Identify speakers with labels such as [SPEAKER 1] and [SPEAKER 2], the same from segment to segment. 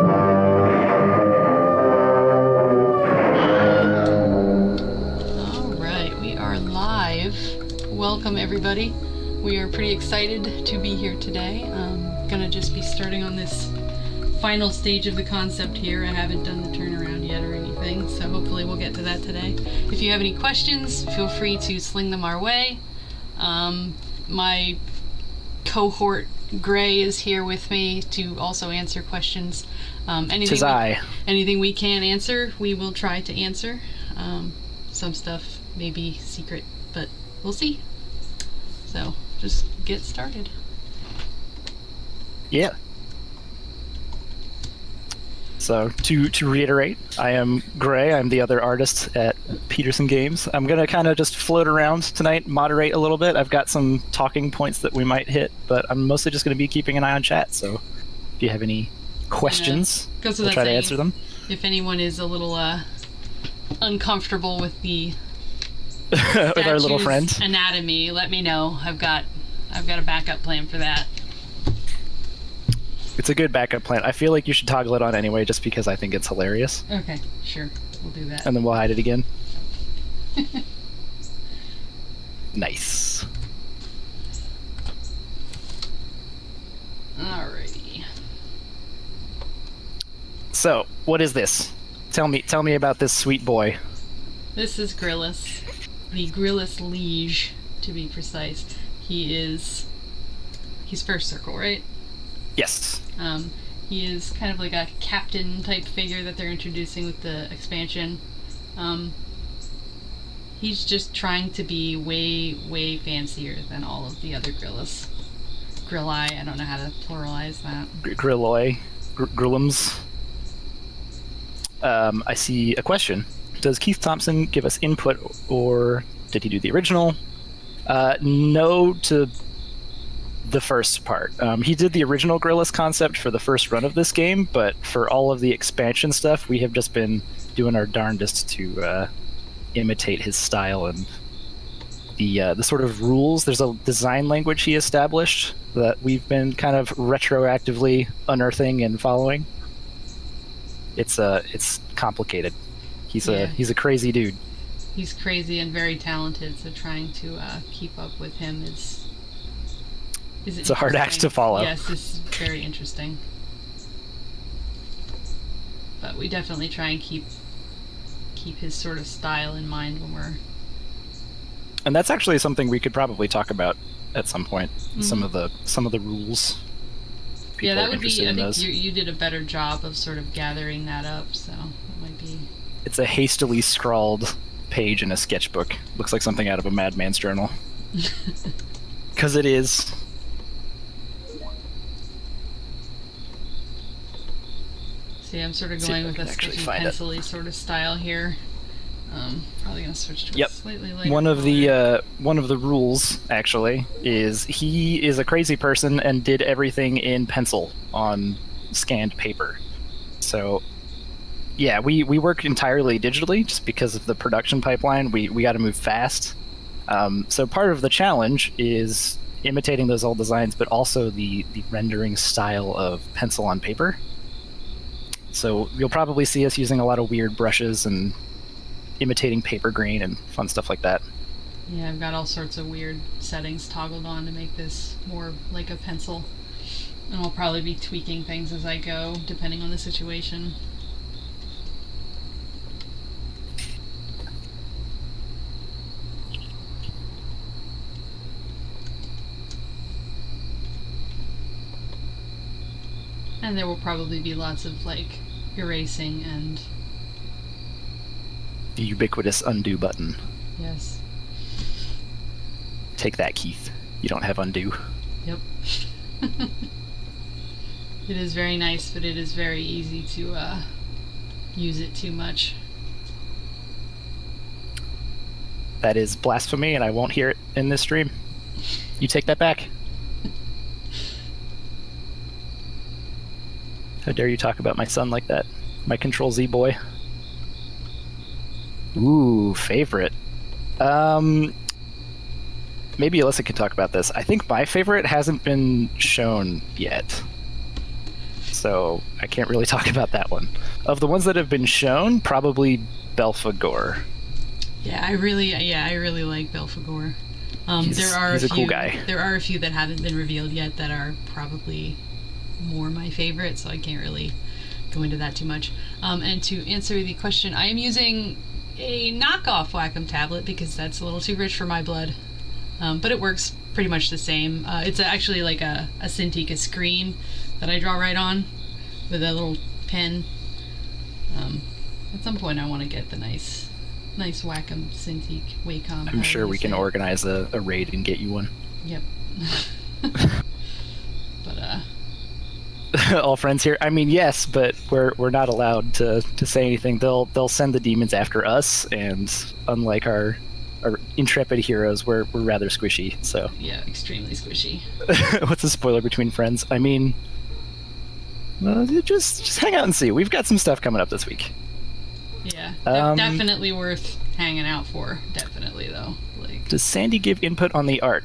[SPEAKER 1] Alright, we are live. Welcome everybody. We are pretty excited to be here today. I'm gonna just be starting on this final stage of the concept here. I haven't done the turnaround yet or anything, so hopefully we'll get to that today. If you have any questions, feel free to sling them our way. My cohort Gray is here with me to also answer questions. Anything we can answer, we will try to answer. Some stuff may be secret, but we'll see. So just get started.
[SPEAKER 2] Yeah. So to reiterate, I am Gray. I'm the other artist at Petersen Games. I'm going to kind of just float around tonight, moderate a little bit. I've got some talking points that we might hit, but I'm mostly just going to be keeping an eye on chat. So if you have any questions, we'll try to answer them.
[SPEAKER 1] If anyone is a little uncomfortable with the
[SPEAKER 2] with our little friend
[SPEAKER 1] anatomy, let me know. I've got a backup plan for that.
[SPEAKER 2] It's a good backup plan. I feel like you should toggle it on anyway, just because I think it's hilarious.
[SPEAKER 1] Okay, sure. We'll do that.
[SPEAKER 2] And then we'll hide it again. Nice.
[SPEAKER 1] Alrighty.
[SPEAKER 2] So, what is this? Tell me about this sweet boy.
[SPEAKER 1] This is Gryllus. The Gryllus Liege, to be precise. He's first circle, right?
[SPEAKER 2] Yes.
[SPEAKER 1] He is kind of like a captain type figure that they're introducing with the expansion. He's just trying to be way, way fancier than all of the other Gryllus. Grilli, I don't know how to pluralize that.
[SPEAKER 2] Grilloi. Grillums. I see a question. Does Keith Thompson give us input, or did he do the original? No to the first part. He did the original Gryllus concept for the first run of this game, but for all of the expansion stuff, we have just been doing our darndest to imitate his style and the sort of rules. There's a design language he established that we've been kind of retroactively unearthing and following. It's complicated. He's a crazy dude.
[SPEAKER 1] He's crazy and very talented, so trying to keep up with him is
[SPEAKER 2] it's a hard act to follow.
[SPEAKER 1] Yes, it's very interesting. But we definitely try and keep his sort of style in mind when we're...
[SPEAKER 2] And that's actually something we could probably talk about at some point. Mm-hmm. Some of the rules.
[SPEAKER 1] Yeah, that would be... I think you did a better job of sort of gathering that up, so it might be...
[SPEAKER 2] It's a hastily scrawled page in a sketchbook. Looks like something out of a madman's journal. Because it is...
[SPEAKER 1] See, I'm sort of going with a sketchy pencil-y sort of style here. Probably gonna switch to a slightly lighter
[SPEAKER 2] one of the rules actually is he is a crazy person and did everything in pencil on scanned paper. So yeah, we work entirely digitally just because of the production pipeline. We got to move fast. So part of the challenge is imitating those old designs, but also the rendering style of pencil on paper. So you'll probably see us using a lot of weird brushes and imitating paper grain and fun stuff like that.
[SPEAKER 1] Yeah, I've got all sorts of weird settings toggled on to make this more like a pencil. And I'll probably be tweaking things as I go, depending on the situation. And there will probably be lots of, like, erasing and...
[SPEAKER 2] The ubiquitous undo button.
[SPEAKER 1] Yes.
[SPEAKER 2] Take that, Keith. You don't have undo.
[SPEAKER 1] Yep. It is very nice, but it is very easy to use it too much.
[SPEAKER 2] That is blasphemy, and I won't hear it in this stream. You take that back. How dare you talk about my son like that? My Control-Z boy. Ooh, favorite. Maybe Alyssa can talk about this. I think my favorite hasn't been shown yet. So I can't really talk about that one. Of the ones that have been shown, probably Belphegor.
[SPEAKER 1] Yeah, I really like Belphegor.
[SPEAKER 2] He's a cool guy.
[SPEAKER 1] There are a few that haven't been revealed yet that are probably more my favorite, so I can't really go into that too much. And to answer the question, I am using a knockoff Wacom tablet because that's a little too rich for my blood. But it works pretty much the same. It's actually like a Cintiq, a screen that I draw right on with a little pen. At some point I want to get the nice Wacom Cintiq Wacom.
[SPEAKER 2] I'm sure we can organize a raid and get you one.
[SPEAKER 1] Yep. But
[SPEAKER 2] all friends here. I mean, yes, but we're not allowed to say anything. They'll send the demons after us, and unlike our intrepid heroes, we're rather squishy. So
[SPEAKER 1] yeah, extremely squishy.
[SPEAKER 2] What's a spoiler between friends? I mean, well, just hang out and see. We've got some stuff coming up this week.
[SPEAKER 1] Yeah, definitely worth hanging out for. Definitely, though. Like,
[SPEAKER 2] does Sandy give input on the art?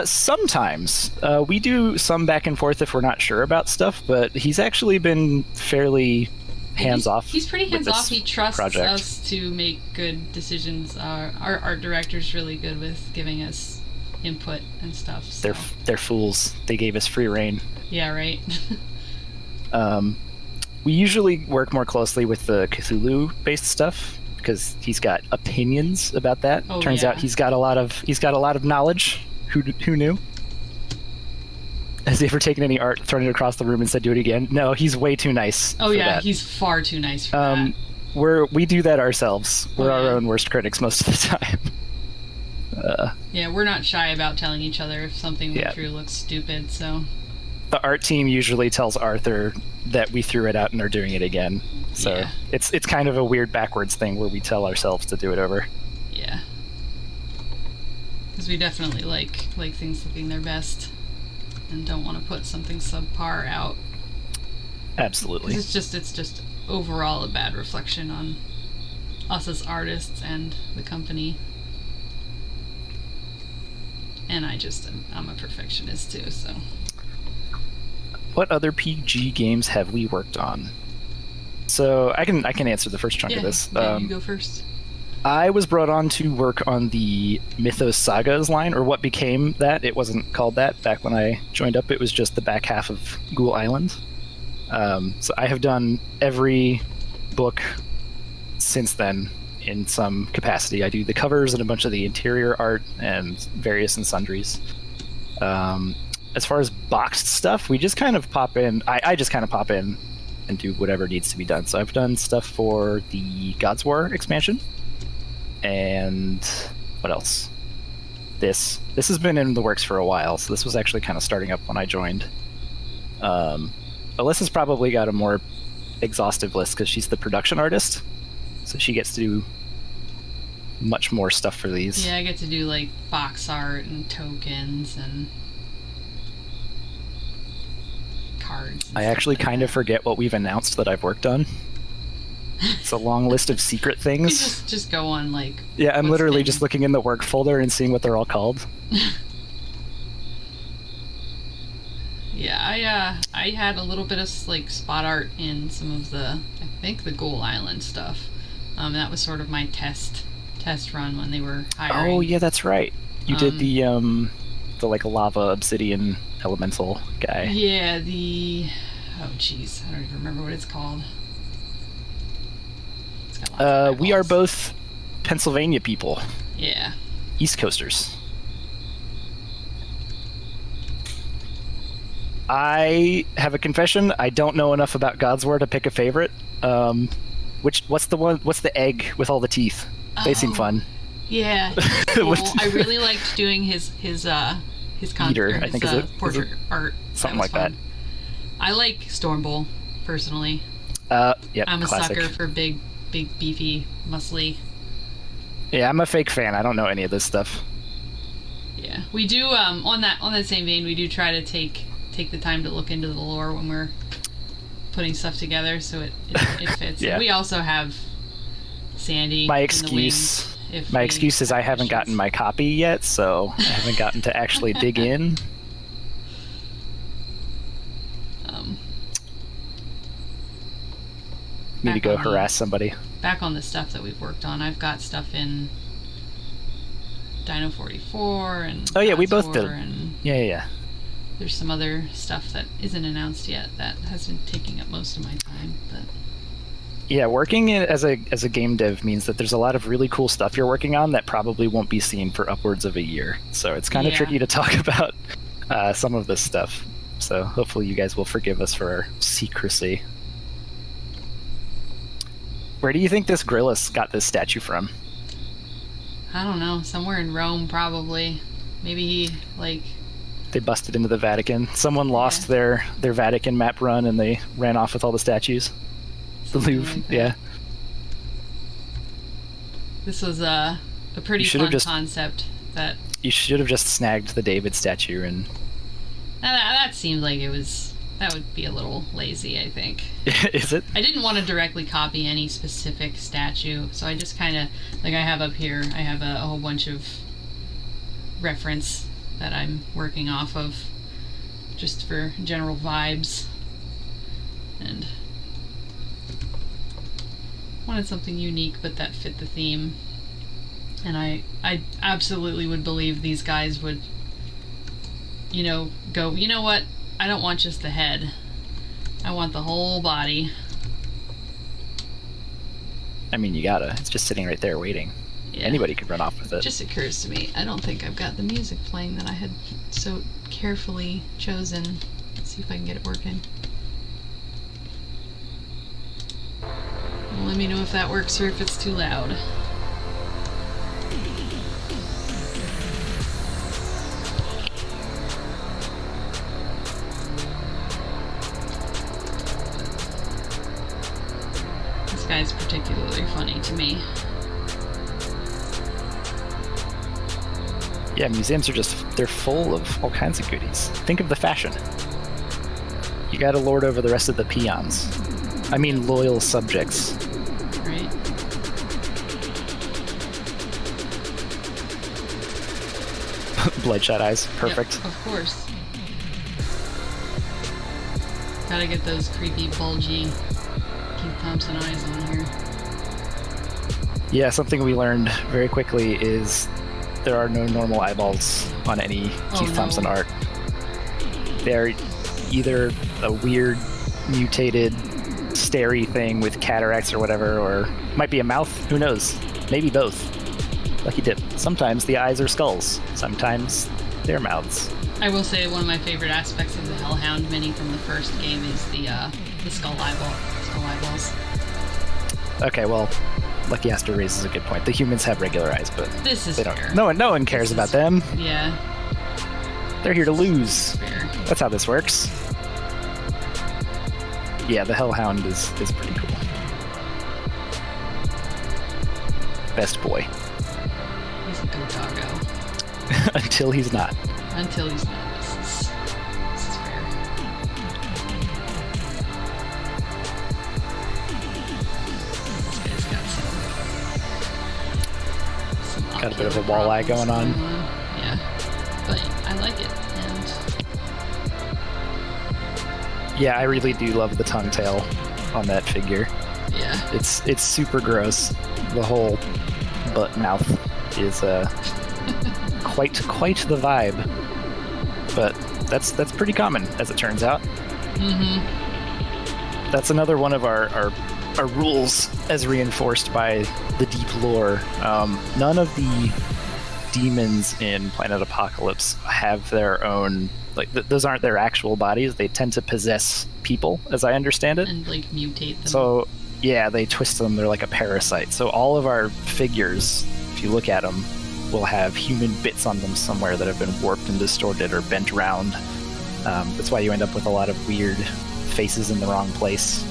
[SPEAKER 2] Sometimes. We do some back and forth if we're not sure about stuff, but he's actually been fairly hands-off.
[SPEAKER 1] He's pretty hands-off. He trusts us to make good decisions. Our art director's really good with giving us input and stuff. So.
[SPEAKER 2] They're fools. They gave us free reign.
[SPEAKER 1] Yeah, right.
[SPEAKER 2] We usually work more closely with the Cthulhu-based stuff because he's got opinions about that. Turns out he's got a lot of knowledge. Who knew? Has he ever taken any art, thrown it across the room, and said, "Do it again"? No, he's way too nice.
[SPEAKER 1] Oh yeah,
[SPEAKER 2] that.
[SPEAKER 1] He's far too nice for that.
[SPEAKER 2] We do that ourselves. We're our own worst critics most of the time.
[SPEAKER 1] Yeah, we're not shy about telling each other if something we drew looks stupid. So
[SPEAKER 2] the art team usually tells Arthur that we threw it out and are doing it again. So it's kind of a weird backwards thing where we tell ourselves to do it over.
[SPEAKER 1] Yeah. Because we definitely like things looking their best and don't want to put something subpar out.
[SPEAKER 2] Absolutely.
[SPEAKER 1] It's just overall a bad reflection on us as artists and the company. And I'm a perfectionist too, so.
[SPEAKER 2] What other PG games have we worked on? So I can answer the first chunk of this.
[SPEAKER 1] Yeah, you go first.
[SPEAKER 2] I was brought on to work on the Mythos Sagas line, or what became that. It wasn't called that back when I joined up. It was just the back half of Ghoul Island. So I have done every book since then in some capacity. I do the covers and a bunch of the interior art and various and sundries. As far as boxed stuff, we just kind of pop in. I just kind of pop in and do whatever needs to be done. So I've done stuff for the God's War expansion. And what else? This has been in the works for a while, so this was actually kind of starting up when I joined. Alyssa's probably got a more exhaustive list because she's the production artist, so she gets to do much more stuff for these.
[SPEAKER 1] Yeah, I get to do like box art and tokens and cards. And
[SPEAKER 2] I actually kind of forget what we've announced that I've worked on. It's a long list of secret things.
[SPEAKER 1] Just go on like.
[SPEAKER 2] Yeah, I'm literally just looking in the work folder and seeing what they're all called.
[SPEAKER 1] Yeah, I had a little bit of like spot art in some of the Ghoul Island stuff. That was sort of my test run when they were hiring.
[SPEAKER 2] Oh yeah, that's right. You did the like lava obsidian elemental guy.
[SPEAKER 1] Yeah, I don't even remember what it's called.
[SPEAKER 2] We are both Pennsylvania people.
[SPEAKER 1] Yeah.
[SPEAKER 2] East Coasters. I have a confession. I don't know enough about God's War to pick a favorite. What's the egg with all the teeth? They seem fun.
[SPEAKER 1] Yeah. Cool. I really liked doing his
[SPEAKER 2] Eater, I think is it
[SPEAKER 1] portrait art.
[SPEAKER 2] Something like that.
[SPEAKER 1] I like Storm Bowl personally.
[SPEAKER 2] Yep.
[SPEAKER 1] I'm a
[SPEAKER 2] classic.
[SPEAKER 1] sucker for big, beefy, muscly.
[SPEAKER 2] Yeah, I'm a fake fan. I don't know any of this stuff.
[SPEAKER 1] Yeah, we do. On that same vein, we do try to take the time to look into the lore when we're putting stuff together, so it fits.
[SPEAKER 2] Yeah.
[SPEAKER 1] We also have Sandy.
[SPEAKER 2] My excuse is I haven't gotten my copy yet, so I haven't gotten to actually dig in. Need to go harass somebody.
[SPEAKER 1] Back on the stuff that we've worked on. I've got stuff in Dino 44 and
[SPEAKER 2] oh yeah, we both did.
[SPEAKER 1] And
[SPEAKER 2] yeah.
[SPEAKER 1] There's some other stuff that isn't announced yet that has been taking up most of my time. But
[SPEAKER 2] yeah, working as a game dev means that there's a lot of really cool stuff you're working on that probably won't be seen for upwards of a year. So it's kind of tricky to talk about some of this stuff. So hopefully you guys will forgive us for our secrecy. Where do you think this Gryllus got this statue from?
[SPEAKER 1] I don't know. Somewhere in Rome, probably. Maybe he,
[SPEAKER 2] They busted into the Vatican. Someone lost their Vatican map run and they ran off with all the statues. The Louvre,
[SPEAKER 1] like This was a pretty fun concept. That
[SPEAKER 2] you should have just snagged the David statue and...
[SPEAKER 1] That seemed like that would be a little lazy, I think.
[SPEAKER 2] Is it?
[SPEAKER 1] I didn't want to directly copy any specific statue, so I just kind of, I have up here, I have a whole bunch of reference that I'm working off of, just for general vibes, and wanted something unique, but that fit the theme, and I absolutely would believe these guys would, go, you know what? I don't want just the head. I want the whole body.
[SPEAKER 2] I mean, you gotta. It's just sitting right there waiting. Yeah. Anybody could run off with it.
[SPEAKER 1] It just occurs to me, I don't think I've got the music playing that I had so carefully chosen. Let's see if I can get it working. Well, let me know if that works or if it's too loud. Guy's particularly funny to me.
[SPEAKER 2] Yeah, museums are they're full of all kinds of goodies. Think of the fashion. You gotta lord over the rest of the peons. I mean, loyal subjects.
[SPEAKER 1] Right.
[SPEAKER 2] Bloodshot eyes. Perfect.
[SPEAKER 1] Yep, of course. Gotta get those creepy, bulgy Keith Thompson eyes on here.
[SPEAKER 2] Yeah, something we learned very quickly is there are no normal eyeballs on any Keith Thompson art. They're either a weird, mutated, starey thing with cataracts or whatever, or might be a mouth. Who knows? Maybe both. Lucky dip. Sometimes the eyes are skulls. Sometimes they're mouths.
[SPEAKER 1] I will say one of my favorite aspects of the Hellhound mini from the first game is the skull eyeballs.
[SPEAKER 2] Okay, well, Lucky Aster raises a good point. The humans have regular eyes, but
[SPEAKER 1] this is
[SPEAKER 2] they don't.
[SPEAKER 1] Fair.
[SPEAKER 2] No one cares about them.
[SPEAKER 1] Yeah.
[SPEAKER 2] They're here to lose.
[SPEAKER 1] Fair.
[SPEAKER 2] That's how this works. Yeah, the Hellhound is pretty cool. Best boy.
[SPEAKER 1] He's a good doggo.
[SPEAKER 2] Until he's not.
[SPEAKER 1] Until he's not. This is fair. This guy's got some
[SPEAKER 2] got a bit of a walleye going on.
[SPEAKER 1] Yeah, but I like it. And
[SPEAKER 2] yeah, I really do love the tongue tail on that figure.
[SPEAKER 1] Yeah,
[SPEAKER 2] it's super gross. The whole butt mouth is quite the vibe. But that's pretty common, as it turns out.
[SPEAKER 1] Mm-hmm.
[SPEAKER 2] That's another one of our rules, as reinforced by the deep lore. None of the demons in Planet Apocalypse have their own... those aren't their actual bodies. They tend to possess people, as I understand it.
[SPEAKER 1] And, mutate them.
[SPEAKER 2] So, yeah, they twist them. They're like a parasite. So all of our figures, if you look at them, will have human bits on them somewhere that have been warped and distorted or bent round. That's why you end up with a lot of weird faces in the wrong place.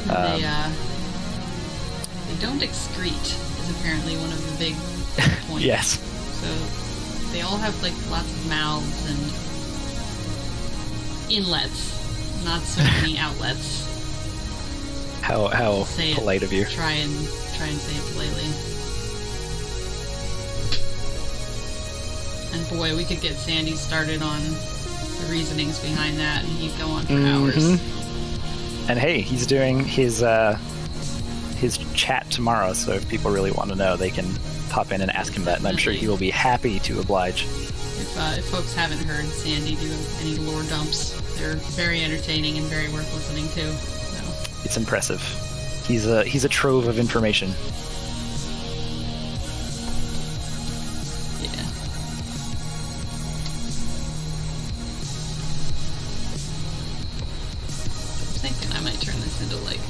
[SPEAKER 1] They don't excrete, is apparently one of the big points.
[SPEAKER 2] Yes.
[SPEAKER 1] So they all have lots of mouths and inlets, not so many outlets.
[SPEAKER 2] How polite of you.
[SPEAKER 1] Try and say it politely. And boy, we could get Sandy started on the reasonings behind that, and he'd go on for hours.
[SPEAKER 2] And hey, he's doing his chat tomorrow, so if people really want to know, they can pop in and ask him that, and I'm sure he will be happy to oblige.
[SPEAKER 1] If folks haven't heard Sandy do any lore dumps, they're very entertaining and very worth listening to. So.
[SPEAKER 2] It's impressive. He's a trove of information.
[SPEAKER 1] Yeah. I'm thinking I might turn this into like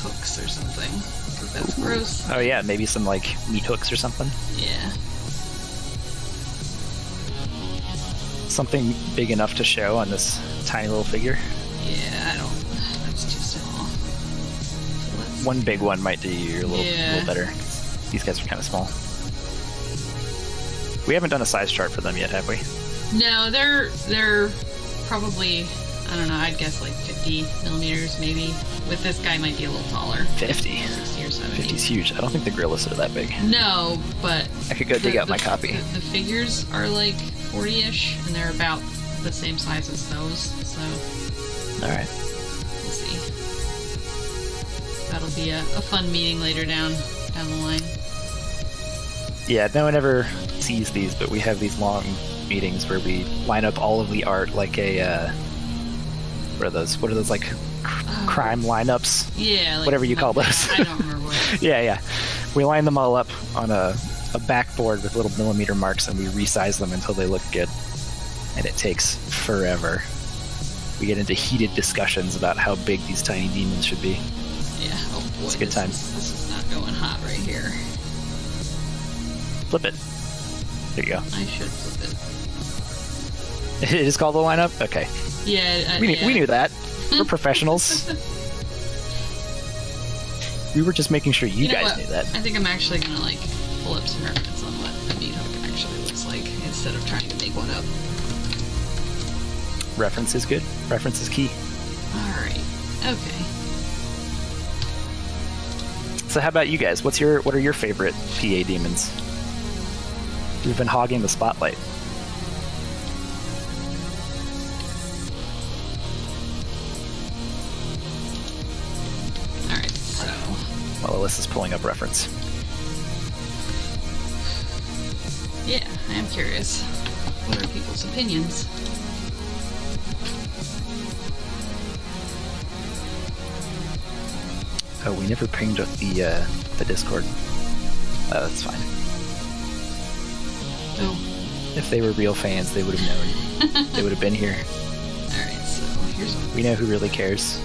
[SPEAKER 1] hooks or something, because that's gross.
[SPEAKER 2] Oh yeah, maybe some like meat hooks or something.
[SPEAKER 1] Yeah.
[SPEAKER 2] Something big enough to show on this tiny little figure.
[SPEAKER 1] Yeah, I don't. That's too small. So
[SPEAKER 2] one big one might do you a little better. These guys are kind of small. We haven't done a size chart for them yet, have we?
[SPEAKER 1] No, they're probably, I don't know, I'd guess like 50 millimeters maybe. With this guy might be a little taller.
[SPEAKER 2] 50?
[SPEAKER 1] 60 or 70.
[SPEAKER 2] 50's huge. I don't think the Gryllus are that big.
[SPEAKER 1] No, but...
[SPEAKER 2] I could go dig out my copy.
[SPEAKER 1] The figures are like 40-ish, and they're about the same size as those, so...
[SPEAKER 2] Alright.
[SPEAKER 1] We'll see. That'll be a fun meeting later down the line.
[SPEAKER 2] Yeah, no one ever sees these, but we have these long meetings where we line up all of the art like a, what are those like crime lineups?
[SPEAKER 1] Yeah, like,
[SPEAKER 2] whatever you call those.
[SPEAKER 1] I don't remember what.
[SPEAKER 2] Yeah. We line them all up on a backboard with little millimeter marks, and we resize them until they look good. And it takes forever. We get into heated discussions about how big these tiny demons should be.
[SPEAKER 1] Yeah, oh boy.
[SPEAKER 2] It's a good time.
[SPEAKER 1] This is not going hot right here.
[SPEAKER 2] Flip it. There you go.
[SPEAKER 1] I should flip it.
[SPEAKER 2] It is called the lineup? Okay.
[SPEAKER 1] Yeah.
[SPEAKER 2] We knew that. We're professionals. We were just making sure you guys knew that.
[SPEAKER 1] I think I'm actually going to like pull up some reference on what a meat hook actually looks like instead of trying to make one up.
[SPEAKER 2] Reference is good. Reference is key.
[SPEAKER 1] Alright. Okay.
[SPEAKER 2] So how about you guys? What are your favorite PA demons? We've been hogging the spotlight.
[SPEAKER 1] Alright, so...
[SPEAKER 2] While Alyssa's pulling up reference.
[SPEAKER 1] Yeah, I am curious. What are people's opinions?
[SPEAKER 2] Oh, we never pinged with the Discord. Oh, that's fine.
[SPEAKER 1] Oh.
[SPEAKER 2] If they were real fans, they would have known. They would have been here.
[SPEAKER 1] Alright, so here's one.
[SPEAKER 2] We know who really cares.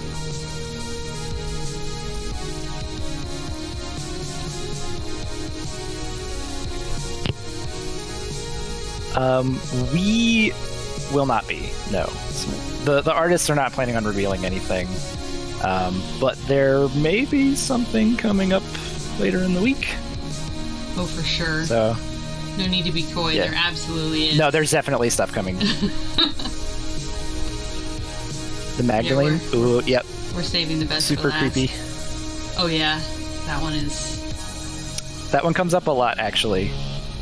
[SPEAKER 2] We will not be. No. The artists are not planning on revealing anything. But there may be something coming up later in the week.
[SPEAKER 1] Oh, for sure.
[SPEAKER 2] So,
[SPEAKER 1] no need to be coy.
[SPEAKER 2] Yeah.
[SPEAKER 1] There absolutely is.
[SPEAKER 2] No, there's definitely stuff coming. The Magdalene?
[SPEAKER 1] Yeah,
[SPEAKER 2] ooh, yep.
[SPEAKER 1] We're saving the best
[SPEAKER 2] Super
[SPEAKER 1] for last.
[SPEAKER 2] creepy.
[SPEAKER 1] Oh, yeah. That one is...
[SPEAKER 2] That one comes up a lot, actually.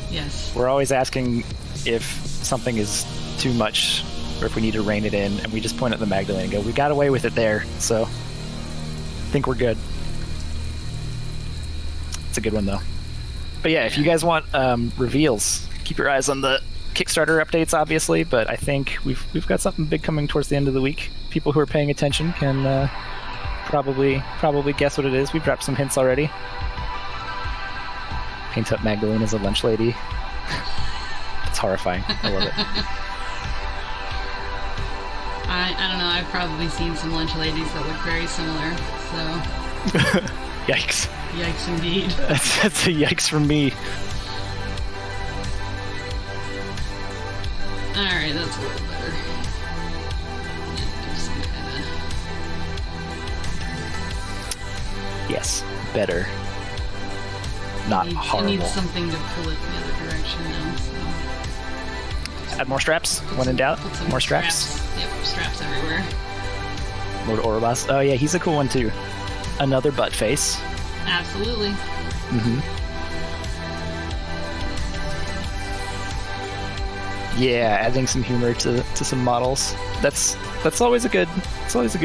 [SPEAKER 1] Yes.
[SPEAKER 2] We're always asking if something is too much or if we need to rein it in, and we just point at the Magdalene and go, we got away with it there, so I think we're good. It's a good one, though. But yeah, if you guys want reveals, keep your eyes on the Kickstarter updates, obviously, but I think we've got something big coming towards the end of the week. People who are paying attention can probably guess what it is. We've dropped some hints already. Paint up Magdalene as a lunch lady. It's horrifying. I love it.
[SPEAKER 1] I don't know. I've probably seen some lunch ladies that look very similar, so...
[SPEAKER 2] Yikes.
[SPEAKER 1] Yikes indeed.
[SPEAKER 2] That's a yikes from me.
[SPEAKER 1] Alright, that's a little better. Do some kind of...
[SPEAKER 2] Yes, better. Not horrible.
[SPEAKER 1] I need something to pull it the other direction now, so...
[SPEAKER 2] Add more straps? When in doubt, more straps?
[SPEAKER 1] Yep, straps everywhere.
[SPEAKER 2] Lord Orobas. Oh yeah, he's a cool one too. Another butt face.
[SPEAKER 1] Absolutely.
[SPEAKER 2] Mm-hmm. Yeah, adding some humor to some models. That's always a good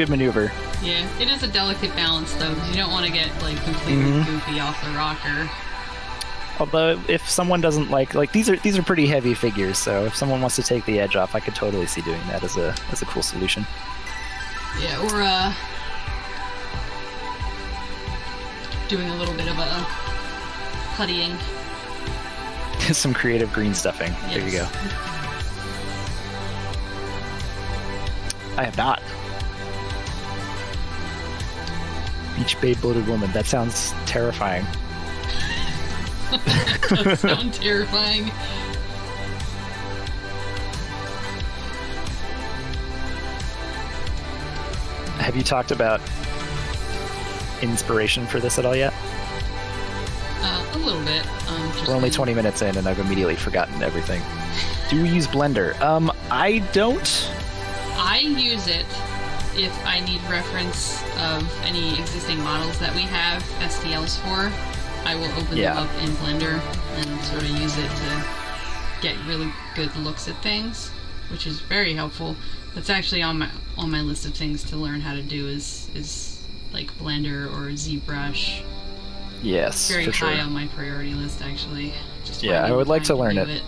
[SPEAKER 2] maneuver.
[SPEAKER 1] Yeah, it is a delicate balance though, because you don't want to get like completely goofy off the rocker.
[SPEAKER 2] Although if someone doesn't like these are pretty heavy figures, so if someone wants to take the edge off, I could totally see doing that as a cool solution.
[SPEAKER 1] Yeah, or doing a little bit of a puttying.
[SPEAKER 2] Some creative green stuffing.
[SPEAKER 1] Yes.
[SPEAKER 2] There you go. I have not. Beach Bay Bloated Woman. That sounds terrifying.
[SPEAKER 1] That does sound terrifying.
[SPEAKER 2] Have you talked about inspiration for this at all yet?
[SPEAKER 1] A little bit. Just
[SPEAKER 2] We're only 20 minutes in and I've immediately forgotten everything. Do we use Blender? I don't.
[SPEAKER 1] I use it if I need reference of any existing models that we have STLs for. I will open them up in Blender and sort of use it to get really good looks at things, which is very helpful. That's actually on my list of things to learn how to do is like Blender or ZBrush.
[SPEAKER 2] Yes,
[SPEAKER 1] very
[SPEAKER 2] for sure.
[SPEAKER 1] high on my priority list actually. Just
[SPEAKER 2] I would like to learn it.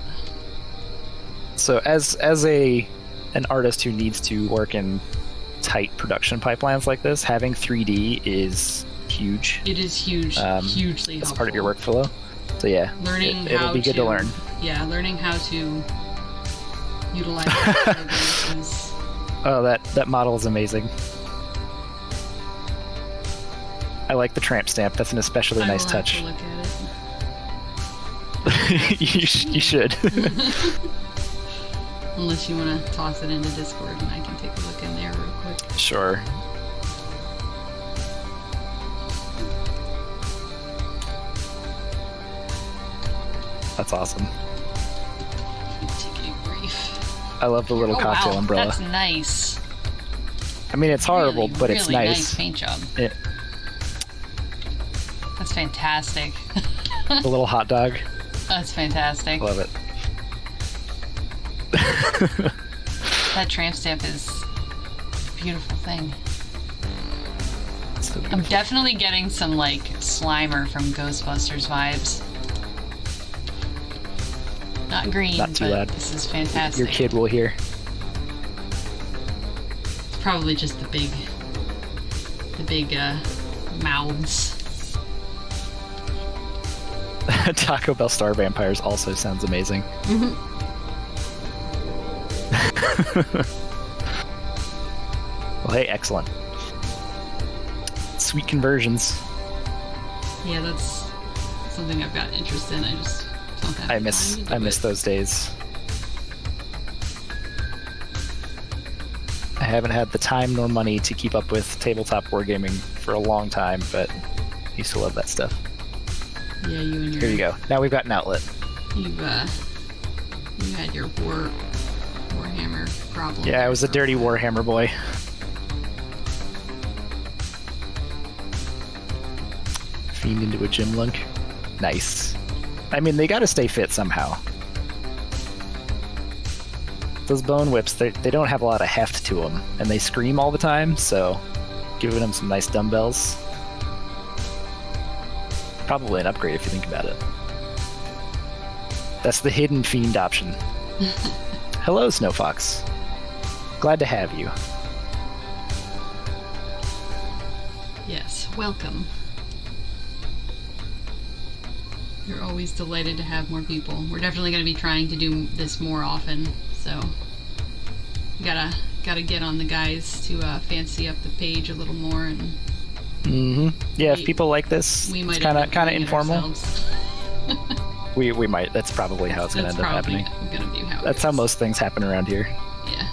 [SPEAKER 2] So as an artist who needs to work in tight production pipelines like this, having 3D is huge.
[SPEAKER 1] It is huge, hugely helpful.
[SPEAKER 2] As part of your workflow. So yeah, it'll be good to learn.
[SPEAKER 1] Yeah, learning how to utilize programs is...
[SPEAKER 2] Oh, that model is amazing. I like the tramp stamp. That's an especially nice touch.
[SPEAKER 1] I will have to look at it.
[SPEAKER 2] You should.
[SPEAKER 1] Unless you want to toss it into Discord and I can take a look in there real quick.
[SPEAKER 2] Sure. That's awesome.
[SPEAKER 1] Take a brief.
[SPEAKER 2] I love the little cocktail umbrella.
[SPEAKER 1] That's nice.
[SPEAKER 2] I mean, it's horrible,
[SPEAKER 1] really,
[SPEAKER 2] but it's
[SPEAKER 1] really
[SPEAKER 2] nice.
[SPEAKER 1] Paint job.
[SPEAKER 2] Yeah.
[SPEAKER 1] That's fantastic.
[SPEAKER 2] The little hot dog.
[SPEAKER 1] That's fantastic.
[SPEAKER 2] Love it.
[SPEAKER 1] That tramp stamp is a beautiful thing.
[SPEAKER 2] So beautiful.
[SPEAKER 1] I'm definitely getting some like Slimer from Ghostbusters vibes. Not green,
[SPEAKER 2] Not too
[SPEAKER 1] but
[SPEAKER 2] loud.
[SPEAKER 1] This is fantastic.
[SPEAKER 2] Your kid will hear.
[SPEAKER 1] It's probably just the big mouths.
[SPEAKER 2] Taco Bell Star Vampires also sounds amazing. Well, hey, excellent. Sweet conversions.
[SPEAKER 1] Yeah, that's something I've got interest in. I just don't have
[SPEAKER 2] I miss those days. I haven't had the time nor money to keep up with tabletop wargaming for a long time, but I used to love that stuff.
[SPEAKER 1] Yeah, you and your...
[SPEAKER 2] Here you go. Now we've got an outlet.
[SPEAKER 1] You had your Warhammer problem.
[SPEAKER 2] Yeah, I was a dirty Warhammer boy. Fiend into a gym lunk. Nice. I mean, they gotta stay fit somehow. Those bone whips, they don't have a lot of heft to them, and they scream all the time, so giving them some nice dumbbells. Probably an upgrade if you think about it. That's the hidden fiend option. Hello, Snowfox. Glad to have you.
[SPEAKER 1] Yes, welcome. We're always delighted to have more people. We're definitely going to be trying to do this more often, so we gotta get on the guys to fancy up the page a little more and.
[SPEAKER 2] Yeah, if people like this,
[SPEAKER 1] we
[SPEAKER 2] it's
[SPEAKER 1] might
[SPEAKER 2] kind of informal. we might. That's probably how it's going to end up happening. That's how most things happen around here.
[SPEAKER 1] Yeah.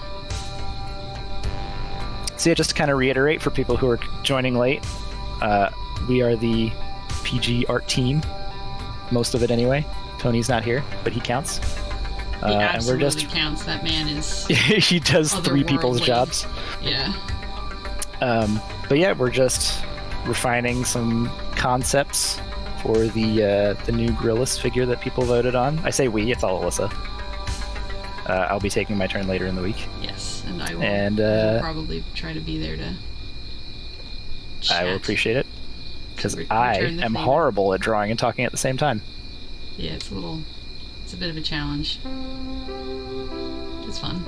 [SPEAKER 2] So yeah, just to kind of reiterate for people who are joining late, we are the PG art team. Most of it anyway. Tony's not here, but he counts.
[SPEAKER 1] He absolutely counts. That man is.
[SPEAKER 2] He does 3 people's jobs.
[SPEAKER 1] Yeah.
[SPEAKER 2] But yeah, we're just refining some concepts for the new Gryllus figure that people voted on. I say we, it's all Alyssa. I'll be taking my turn later in the week.
[SPEAKER 1] Yes. and I will,
[SPEAKER 2] And
[SPEAKER 1] I will probably try to be there to chat.
[SPEAKER 2] I will appreciate it, because
[SPEAKER 1] Return
[SPEAKER 2] I
[SPEAKER 1] the
[SPEAKER 2] am
[SPEAKER 1] favor.
[SPEAKER 2] horrible at drawing and talking at the same time.
[SPEAKER 1] Yeah, it's a bit of a challenge. It's fun.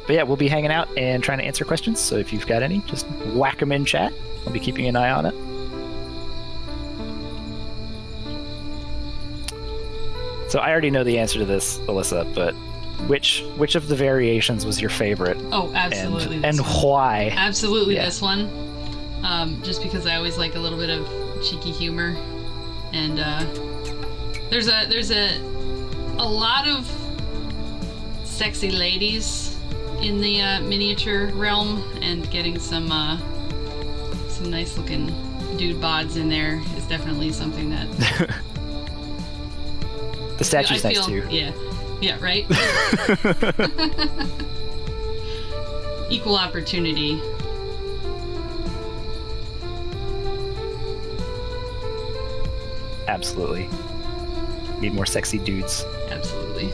[SPEAKER 2] But yeah, we'll be hanging out and trying to answer questions, so if you've got any, just whack them in chat. I'll be keeping an eye on it. So I already know the answer to this, Alyssa, but which of the variations was your favorite?
[SPEAKER 1] Oh, absolutely.
[SPEAKER 2] And why?
[SPEAKER 1] Absolutely
[SPEAKER 2] Yeah.
[SPEAKER 1] this one. Just because I always like a little bit of cheeky humor. And there's a lot of sexy ladies in the miniature realm, and getting some nice looking dude bods in there is definitely something that
[SPEAKER 2] The statue's
[SPEAKER 1] I
[SPEAKER 2] nice
[SPEAKER 1] feel,
[SPEAKER 2] too.
[SPEAKER 1] yeah, right. Equal opportunity.
[SPEAKER 2] Absolutely. Need more sexy dudes.
[SPEAKER 1] Absolutely.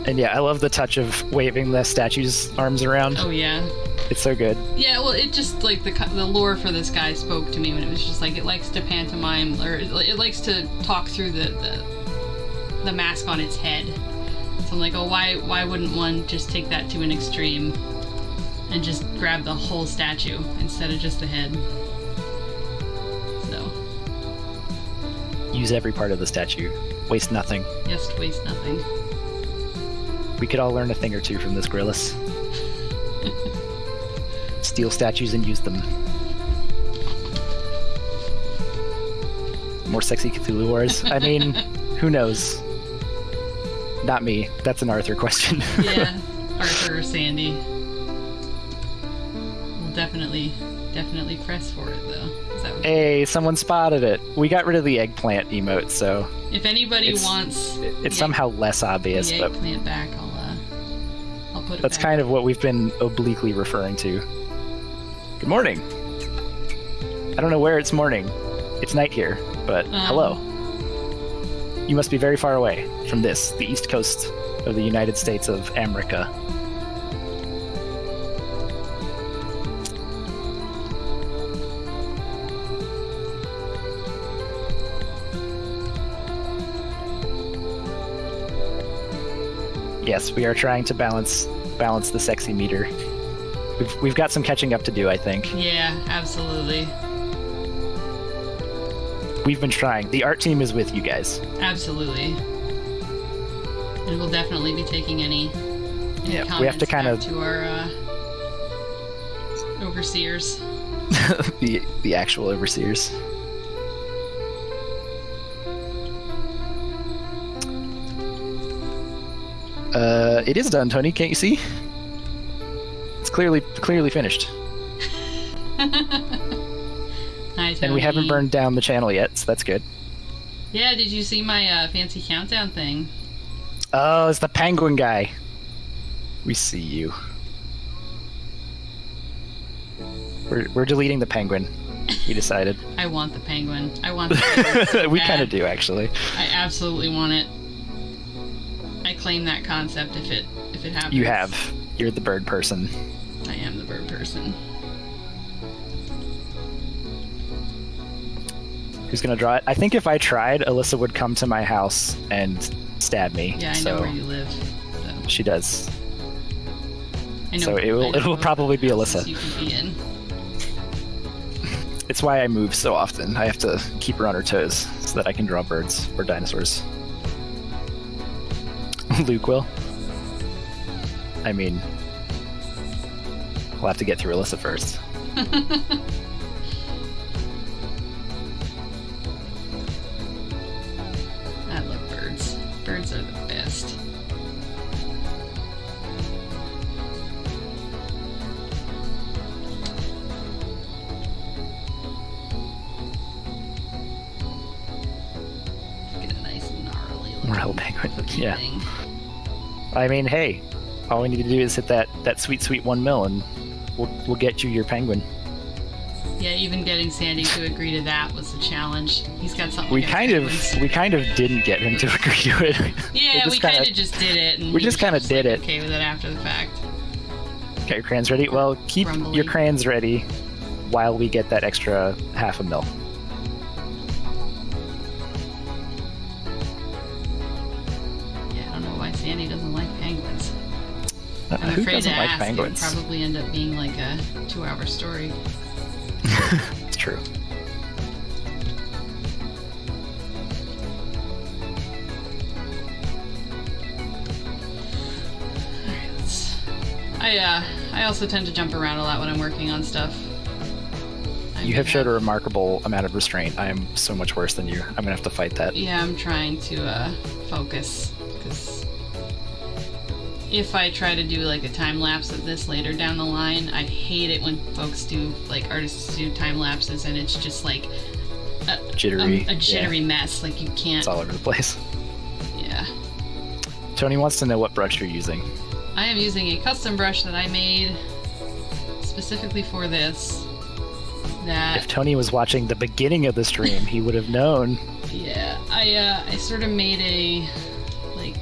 [SPEAKER 2] And yeah, I love the touch of waving the statue's arms around.
[SPEAKER 1] Oh yeah.
[SPEAKER 2] It's so good.
[SPEAKER 1] Yeah, well, it just, like, the lore for this guy spoke to me when it was just like, it likes to pantomime, or it likes to talk through the mask on its head. So I'm like, oh, why wouldn't one just take that to an extreme and just grab the whole statue instead of just the head? So,
[SPEAKER 2] Use every part of the statue. Waste nothing.
[SPEAKER 1] yes, waste nothing.
[SPEAKER 2] We could all learn a thing or two from this Gryllus. Steal statues and use them. More sexy Cthulhu Wars? I mean, who knows? Not me. That's an Arthur question.
[SPEAKER 1] Yeah, Arthur or Sandy. We'll definitely press for it, though. 'cause that would be-
[SPEAKER 2] Hey, someone spotted it. We got rid of the eggplant emote, so
[SPEAKER 1] If anybody
[SPEAKER 2] it's-
[SPEAKER 1] wants
[SPEAKER 2] it's somehow less obvious,
[SPEAKER 1] the
[SPEAKER 2] but
[SPEAKER 1] eggplant back, I'll put it
[SPEAKER 2] that's
[SPEAKER 1] back.
[SPEAKER 2] kind of what we've been obliquely referring to. Good morning. I don't know where it's morning. It's night here, but hello. You must be very far away from this, the east coast of the United States of America. Yes, we are trying to balance the sexy meter. We've got some catching up to do, I think.
[SPEAKER 1] Yeah, absolutely.
[SPEAKER 2] We've been trying. The art team is with you guys.
[SPEAKER 1] Absolutely. And we'll definitely be taking any
[SPEAKER 2] Yeah,
[SPEAKER 1] comments
[SPEAKER 2] we have to kind
[SPEAKER 1] back
[SPEAKER 2] of
[SPEAKER 1] to our overseers.
[SPEAKER 2] the actual overseers. It is done, Tony. Can't you see? It's clearly finished.
[SPEAKER 1] Hi, Tony.
[SPEAKER 2] And we haven't burned down the channel yet, so that's good.
[SPEAKER 1] Yeah, did you see my fancy countdown thing?
[SPEAKER 2] Oh, it's the penguin guy. We see you. We're deleting the penguin. We decided.
[SPEAKER 1] I want the penguin. I want the penguin so
[SPEAKER 2] We
[SPEAKER 1] bad.
[SPEAKER 2] kind of do, actually.
[SPEAKER 1] I absolutely want it. I claim that concept if it happens.
[SPEAKER 2] You have. You're the bird person.
[SPEAKER 1] I am the bird person.
[SPEAKER 2] Who's gonna draw it? I think if I tried, Alyssa would come to my house and stab me.
[SPEAKER 1] Yeah, I know where you live. So.
[SPEAKER 2] She does.
[SPEAKER 1] I know.
[SPEAKER 2] So it will
[SPEAKER 1] I know
[SPEAKER 2] probably be
[SPEAKER 1] houses
[SPEAKER 2] Alyssa.
[SPEAKER 1] You can be in.
[SPEAKER 2] It's why I move so often. I have to keep her on her toes so that I can draw birds or dinosaurs. Luke will. I mean, we'll have to get through Alyssa first.
[SPEAKER 1] I love birds. Birds are the best. Get a nice gnarly looking
[SPEAKER 2] Morel penguin.
[SPEAKER 1] cookie
[SPEAKER 2] Yeah.
[SPEAKER 1] thing.
[SPEAKER 2] I mean, hey, all we need to do is hit that sweet 1 mil, and we'll get you your penguin.
[SPEAKER 1] Yeah, even getting Sandy to agree to that was a challenge. He's got something.
[SPEAKER 2] We kind of didn't get him to agree to it.
[SPEAKER 1] Yeah, we kind of just did it. And
[SPEAKER 2] we just kind of did it.
[SPEAKER 1] Okay with it after the fact.
[SPEAKER 2] Okay, your crayons ready? Well, keep
[SPEAKER 1] Grumbly.
[SPEAKER 2] your crayons ready while we get that extra half a mil.
[SPEAKER 1] Yeah, I don't know why Sandy doesn't like penguins. I'm
[SPEAKER 2] Who
[SPEAKER 1] afraid
[SPEAKER 2] doesn't
[SPEAKER 1] to
[SPEAKER 2] like
[SPEAKER 1] ask.
[SPEAKER 2] penguins?
[SPEAKER 1] It'll probably end up being like a 2-hour story.
[SPEAKER 2] It's true.
[SPEAKER 1] I also tend to jump around a lot when I'm working on stuff.
[SPEAKER 2] You have showed a remarkable amount of restraint. I am so much worse than you. I'm gonna have to fight that.
[SPEAKER 1] Yeah, I'm trying to focus, because if I try to do like a time lapse of this later down the line, I hate it when folks do, like artists do time lapses and it's just like a jittery mess. Like you can't.
[SPEAKER 2] It's all over the place.
[SPEAKER 1] Yeah.
[SPEAKER 2] Tony wants to know what brush you're using.
[SPEAKER 1] I am using a custom brush that I made specifically for this.
[SPEAKER 2] If Tony was watching the beginning of the stream, he would have known.
[SPEAKER 1] Yeah, I sort of made a like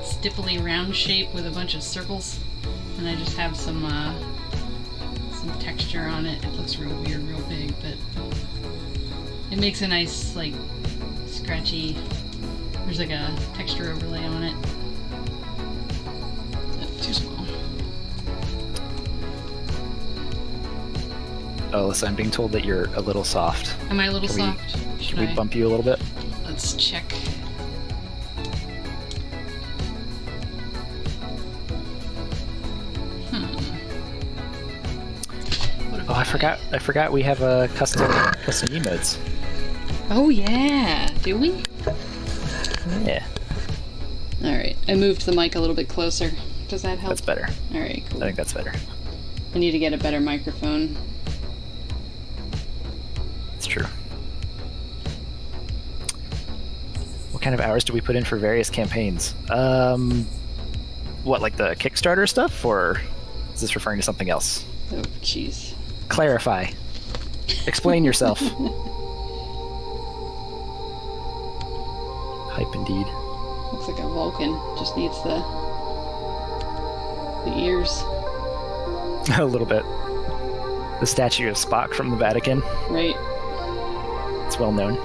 [SPEAKER 1] stipply round shape with a bunch of circles, and I just have some texture on it. It looks real weird, real big, but it makes a nice like scratchy. There's like a texture overlay on it. Too small.
[SPEAKER 2] Oh, listen, I'm being told that you're a little soft.
[SPEAKER 1] Am I a little soft?
[SPEAKER 2] Should we bump you a little bit?
[SPEAKER 1] Let's check.
[SPEAKER 2] Oh, I forgot we have a custom emotes.
[SPEAKER 1] Oh yeah, do we?
[SPEAKER 2] Yeah.
[SPEAKER 1] Alright, I moved the mic a little bit closer. Does that help?
[SPEAKER 2] That's better.
[SPEAKER 1] Alright, cool.
[SPEAKER 2] I think that's better.
[SPEAKER 1] I need to get a better microphone.
[SPEAKER 2] It's true. What kind of hours do we put in for various campaigns? What, like the Kickstarter stuff, or is this referring to something else?
[SPEAKER 1] Oh, jeez.
[SPEAKER 2] Clarify. Explain yourself. Hype indeed.
[SPEAKER 1] Looks like a Vulcan. Just needs the ears.
[SPEAKER 2] A little bit. The statue of Spock from the Vatican.
[SPEAKER 1] Right.
[SPEAKER 2] It's well known.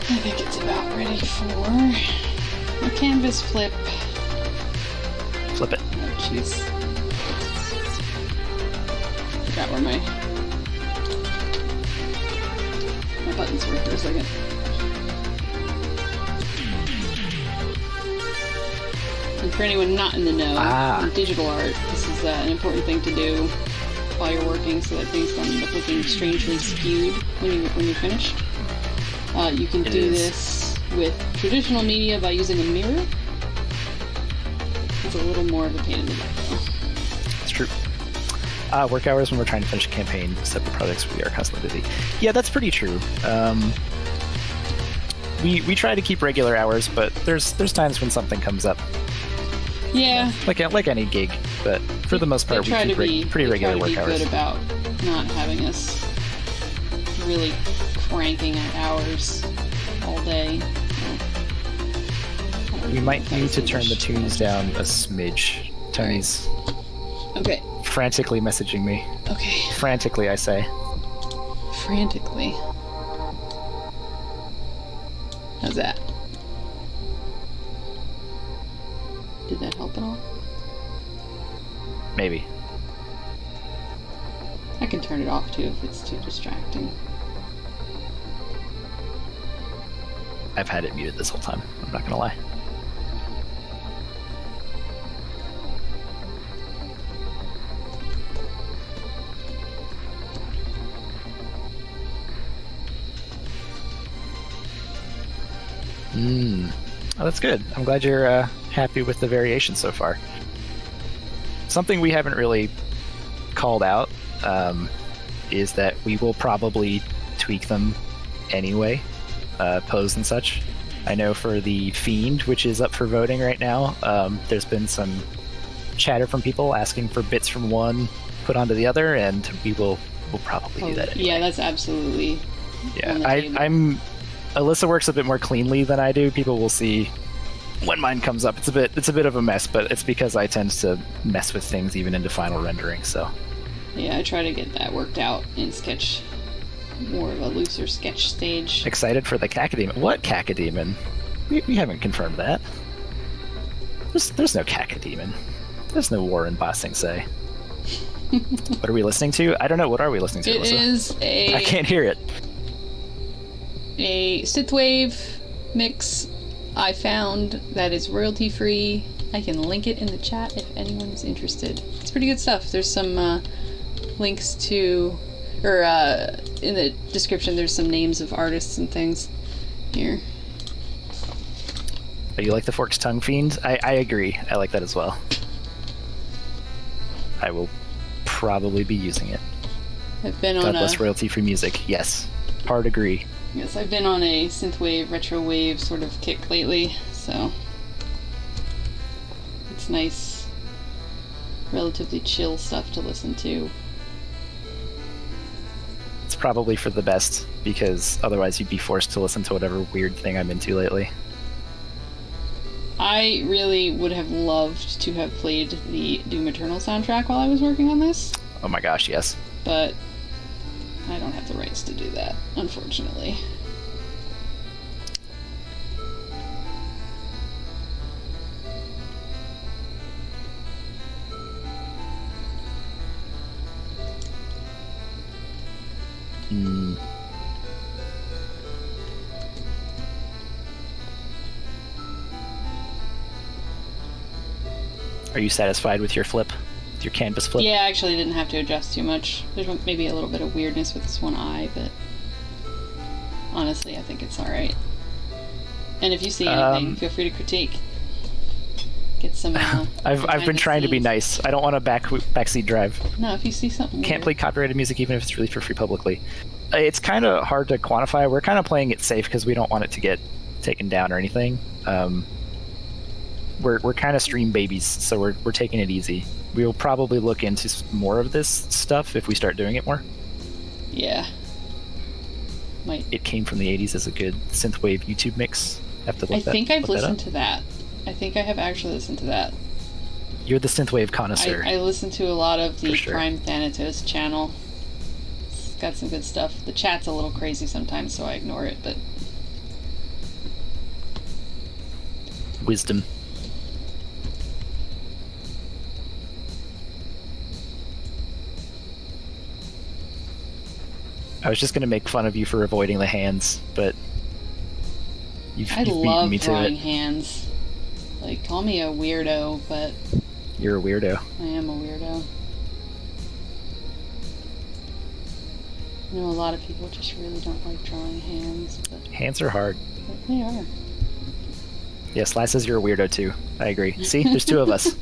[SPEAKER 1] I think it's about ready for a canvas flip.
[SPEAKER 2] Flip it.
[SPEAKER 1] Oh, jeez. Forgot where my buttons were for a second. And for anyone not in the know, in digital art, this is an important thing to do while you're working so that things don't end up looking strangely skewed when you're finished. You can do this with traditional media by using a mirror. It's a little more of a pain in the butt, though.
[SPEAKER 2] It's true. Work hours when we're trying to finish a campaign, separate projects, we are constantly busy. Yeah, that's pretty true. We try to keep regular hours, but there's times when something comes up.
[SPEAKER 1] Yeah.
[SPEAKER 2] Like any gig, but for the most part, we keep pretty regular work hours.
[SPEAKER 1] They try to be good about not having us really cranking at hours all day.
[SPEAKER 2] We might need to turn the tunes down a smidge. Tony's frantically messaging me.
[SPEAKER 1] Okay.
[SPEAKER 2] Frantically, I say.
[SPEAKER 1] Frantically. How's that? Did that help at all?
[SPEAKER 2] Maybe.
[SPEAKER 1] I can turn it off too if it's too distracting.
[SPEAKER 2] I've had it muted this whole time. I'm not gonna lie. Oh, that's good. I'm glad you're happy with the variation so far. Something we haven't really called out is that we will probably tweak them anyway, pose and such. I know for the Fiend, which is up for voting right now, there's been some chatter from people asking for bits from one put onto the other, and we'll probably do that anyway.
[SPEAKER 1] Yeah, that's absolutely.
[SPEAKER 2] Yeah, Alyssa works a bit more cleanly than I do. People will see when mine comes up. It's a bit of a mess, but it's because I tend to mess with things even into final rendering. So
[SPEAKER 1] yeah, I try to get that worked out in Sketch, more of a looser Sketch stage.
[SPEAKER 2] Excited for the Cacodemon. What Cacodemon? We haven't confirmed that. There's no Cacodemon. There's no war in Ba Sing Se. What are we listening to? I don't know. What are we listening to, Alyssa? I can't hear it.
[SPEAKER 1] A synthwave mix I found that is royalty free. I can link it in the chat if anyone's interested. It's pretty good stuff. There's some links to, or in the description there's some names of artists and things here.
[SPEAKER 2] Oh, you like the Forked Tongue Fiend? I agree. I like that as well. I will probably be using it.
[SPEAKER 1] I've been
[SPEAKER 2] God bless royalty-free music. Yes. Hard agree.
[SPEAKER 1] Yes, I've been on a synthwave, retro wave sort of kick lately, so it's nice, relatively chill stuff to listen to.
[SPEAKER 2] It's probably for the best, because otherwise you'd be forced to listen to whatever weird thing I'm into lately.
[SPEAKER 1] I really would have loved to have played the Doom Eternal soundtrack while I was working on this.
[SPEAKER 2] Oh my gosh, yes.
[SPEAKER 1] But I don't have the rights to do that, unfortunately.
[SPEAKER 2] Are you satisfied with your flip? Your canvas flip?
[SPEAKER 1] Yeah, actually I didn't have to adjust too much. There's maybe a little bit of weirdness with this one eye, but honestly I think it's alright. And if you see anything, feel free to critique. Get some
[SPEAKER 2] I've been trying to be nice. I don't want a backseat drive.
[SPEAKER 1] No, if you see something
[SPEAKER 2] Can't
[SPEAKER 1] weird.
[SPEAKER 2] play copyrighted music even if it's released for free publicly. It's kind of hard to quantify. We're kind of playing it safe because we don't want it to get taken down or anything. We're kind of stream babies, so we're taking it easy. We'll probably look into more of this stuff if we start doing it more.
[SPEAKER 1] Yeah. Might.
[SPEAKER 2] It came from the 80s as a good synthwave YouTube mix. Have to look
[SPEAKER 1] I think I've listened to that. I think I have actually listened to that.
[SPEAKER 2] You're the synthwave connoisseur.
[SPEAKER 1] I listen to a lot of the
[SPEAKER 2] sure.
[SPEAKER 1] Prime Thanatos channel. It's got some good stuff. The chat's a little crazy sometimes, so I ignore it, but...
[SPEAKER 2] Wisdom. I was just going to make fun of you for avoiding the hands, but you've beaten me to it.
[SPEAKER 1] I love drawing hands. Like, call me a weirdo, but...
[SPEAKER 2] You're a weirdo.
[SPEAKER 1] I am a weirdo. I know a lot of people just really don't like drawing hands, but...
[SPEAKER 2] Hands are hard.
[SPEAKER 1] But they are.
[SPEAKER 2] Yes, Lass says you're a weirdo too. I agree. See? There's two of us.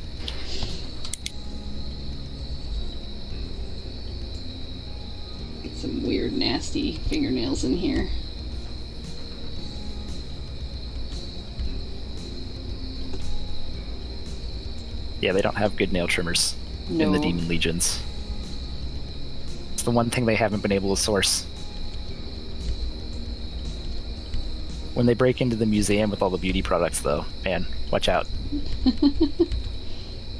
[SPEAKER 1] Some weird, nasty fingernails in here.
[SPEAKER 2] Yeah, they don't have good nail trimmers in the Demon Legions. It's the one thing they haven't been able to source. When they break into the museum with all the beauty products, though, man, watch out. We're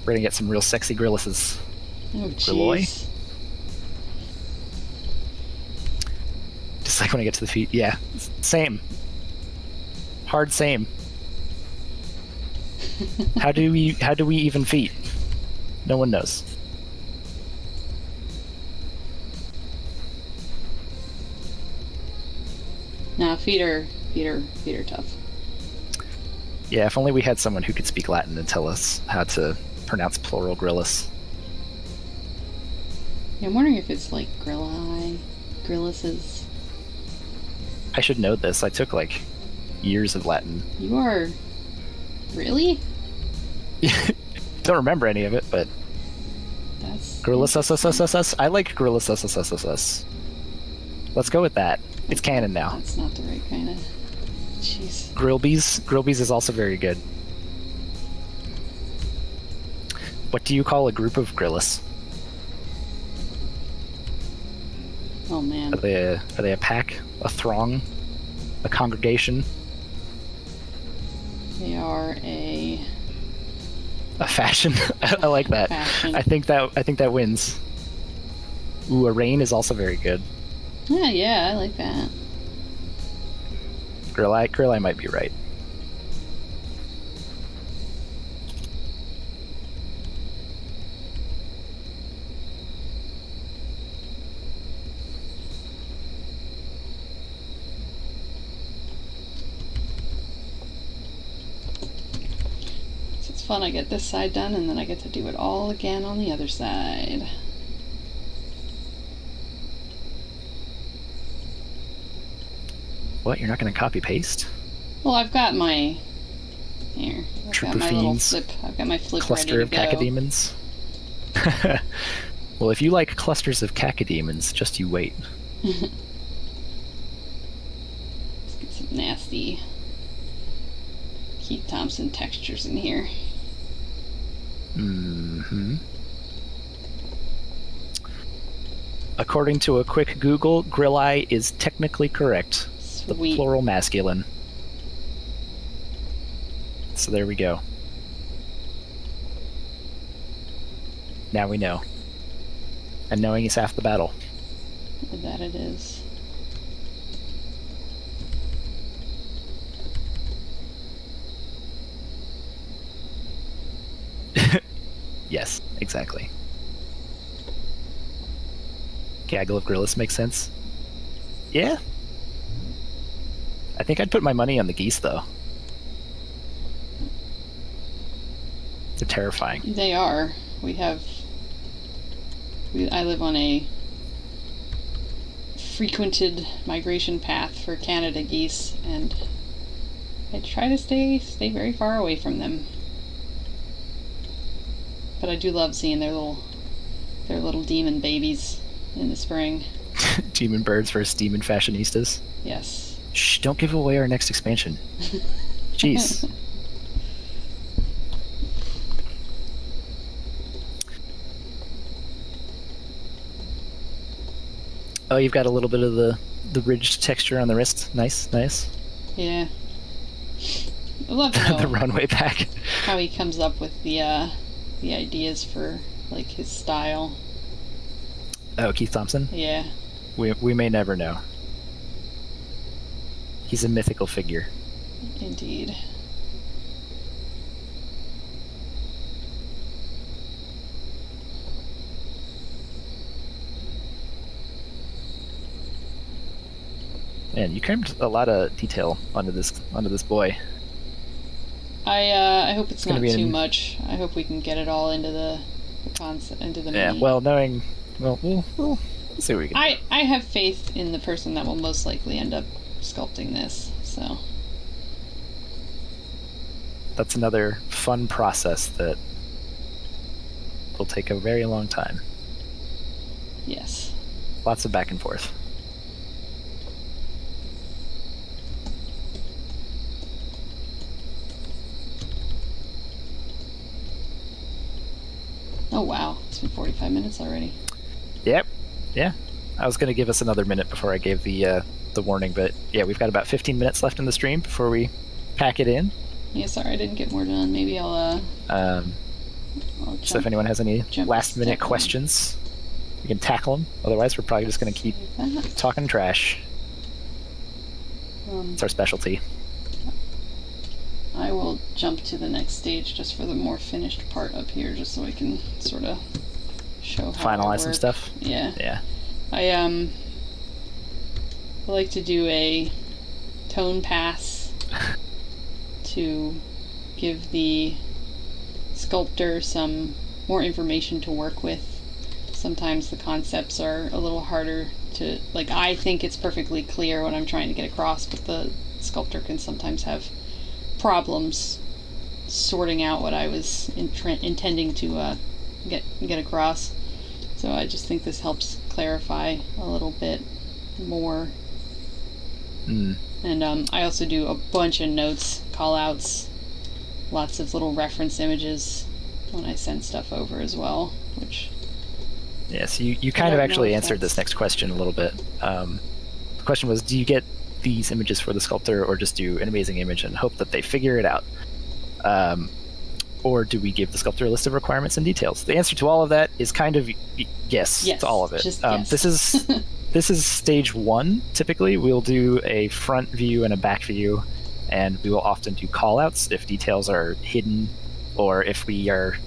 [SPEAKER 2] gonna get some real sexy Grylluses.
[SPEAKER 1] Oh, jeez.
[SPEAKER 2] Just like when I get to the feet. Yeah, same. Hard same. How do we even feet? No one knows.
[SPEAKER 1] Nah, feet are tough.
[SPEAKER 2] Yeah, if only we had someone who could speak Latin and tell us how to pronounce plural Gryllus.
[SPEAKER 1] Yeah, I'm wondering if it's like Gryluses.
[SPEAKER 2] I should know this. I took like years of Latin.
[SPEAKER 1] You are... Really?
[SPEAKER 2] Don't remember any of it, but...
[SPEAKER 1] That's...
[SPEAKER 2] Gryllus. I like Gryllus. Let's go with that. It's canon now.
[SPEAKER 1] That's not the right kind of... Jeez.
[SPEAKER 2] Grillby's is also very good. What do you call a group of Gryllus?
[SPEAKER 1] Oh man.
[SPEAKER 2] Are they a pack? A throng? A congregation?
[SPEAKER 1] They are a
[SPEAKER 2] fashion. I like that.
[SPEAKER 1] Fashion.
[SPEAKER 2] I think that wins. Ooh, a reign is also very good.
[SPEAKER 1] Yeah, I like that.
[SPEAKER 2] Gryllai might be right.
[SPEAKER 1] It's fun. I get this side done, and then I get to do it all again on the other side.
[SPEAKER 2] What? You're not going to copy paste?
[SPEAKER 1] Well, I've got my... Here. I've
[SPEAKER 2] Troop
[SPEAKER 1] got
[SPEAKER 2] of
[SPEAKER 1] my little
[SPEAKER 2] fiends.
[SPEAKER 1] flip. I've got my flip
[SPEAKER 2] Cluster of
[SPEAKER 1] ready to go.
[SPEAKER 2] cacodemons. Well, if you like clusters of cacodemons, just you wait.
[SPEAKER 1] Let's get some nasty Keith Thompson textures in here.
[SPEAKER 2] Mm-hmm. According to a quick Google, Gryllai is technically correct. The
[SPEAKER 1] Sweet.
[SPEAKER 2] plural masculine. So there we go. Now we know. And knowing is half the battle.
[SPEAKER 1] That it is.
[SPEAKER 2] Yes, exactly. Gaggle of Gryllus makes sense. Yeah. I think I'd put my money on the geese, though. They're terrifying.
[SPEAKER 1] They are. I live on a frequented migration path for Canada geese, and I try to stay very far away from them. But I do love seeing their little demon babies in the spring.
[SPEAKER 2] Demon birds versus demon fashionistas.
[SPEAKER 1] Yes.
[SPEAKER 2] Shh, don't give away our next expansion. Jeez. Oh, you've got a little bit of the ridged texture on the wrist. Nice.
[SPEAKER 1] Yeah. I love to know
[SPEAKER 2] The runway pack.
[SPEAKER 1] how he comes up with the ideas for like his style.
[SPEAKER 2] Oh, Keith Thompson?
[SPEAKER 1] Yeah.
[SPEAKER 2] We may never know. He's a mythical figure.
[SPEAKER 1] Indeed.
[SPEAKER 2] Man, you crammed a lot of detail onto this boy.
[SPEAKER 1] I hope it's
[SPEAKER 2] gonna
[SPEAKER 1] not
[SPEAKER 2] be
[SPEAKER 1] too much. I hope we can get it all into the concept, into the
[SPEAKER 2] Yeah,
[SPEAKER 1] mini.
[SPEAKER 2] well, we'll see what we can do.
[SPEAKER 1] I have faith in the person that will most likely end up sculpting this, so.
[SPEAKER 2] That's another fun process that will take a very long time.
[SPEAKER 1] Yes.
[SPEAKER 2] Lots of back and forth.
[SPEAKER 1] Oh wow, it's been 45 minutes already.
[SPEAKER 2] Yep. Yeah. I was going to give us another minute before I gave the warning, but yeah, we've got about 15 minutes left in the stream before we pack it in.
[SPEAKER 1] Yeah, sorry I didn't get more done. Maybe I'll
[SPEAKER 2] So if anyone has any
[SPEAKER 1] jump
[SPEAKER 2] last minute
[SPEAKER 1] step on.
[SPEAKER 2] questions, we can tackle them. Otherwise, we're probably just going to keep talking trash. It's our specialty.
[SPEAKER 1] I will jump to the next stage just for the more finished part up here, just so I can sort of show how I
[SPEAKER 2] Finalize some
[SPEAKER 1] work.
[SPEAKER 2] stuff.
[SPEAKER 1] Yeah.
[SPEAKER 2] Yeah.
[SPEAKER 1] I like to do a tone pass to give the sculptor some more information to work with. Sometimes the concepts are a little harder to, like, I think it's perfectly clear what I'm trying to get across, but the sculptor can sometimes have problems sorting out what I was intending to get across. So I just think this helps clarify a little bit more. And I also do a bunch of notes, call-outs, lots of little reference images when I send stuff over as well, which...
[SPEAKER 2] Yes, you kind of actually answered this next question a little bit. The question was, do you get these images for the sculptor, or just do an amazing image and hope that they figure it out? Or do we give the sculptor a list of requirements and details? The answer to all of that is kind of yes to all of it.
[SPEAKER 1] Yes.
[SPEAKER 2] This is stage 1. Typically, we'll do a front view and a back view, and we will often do call-outs if details are hidden, or if we are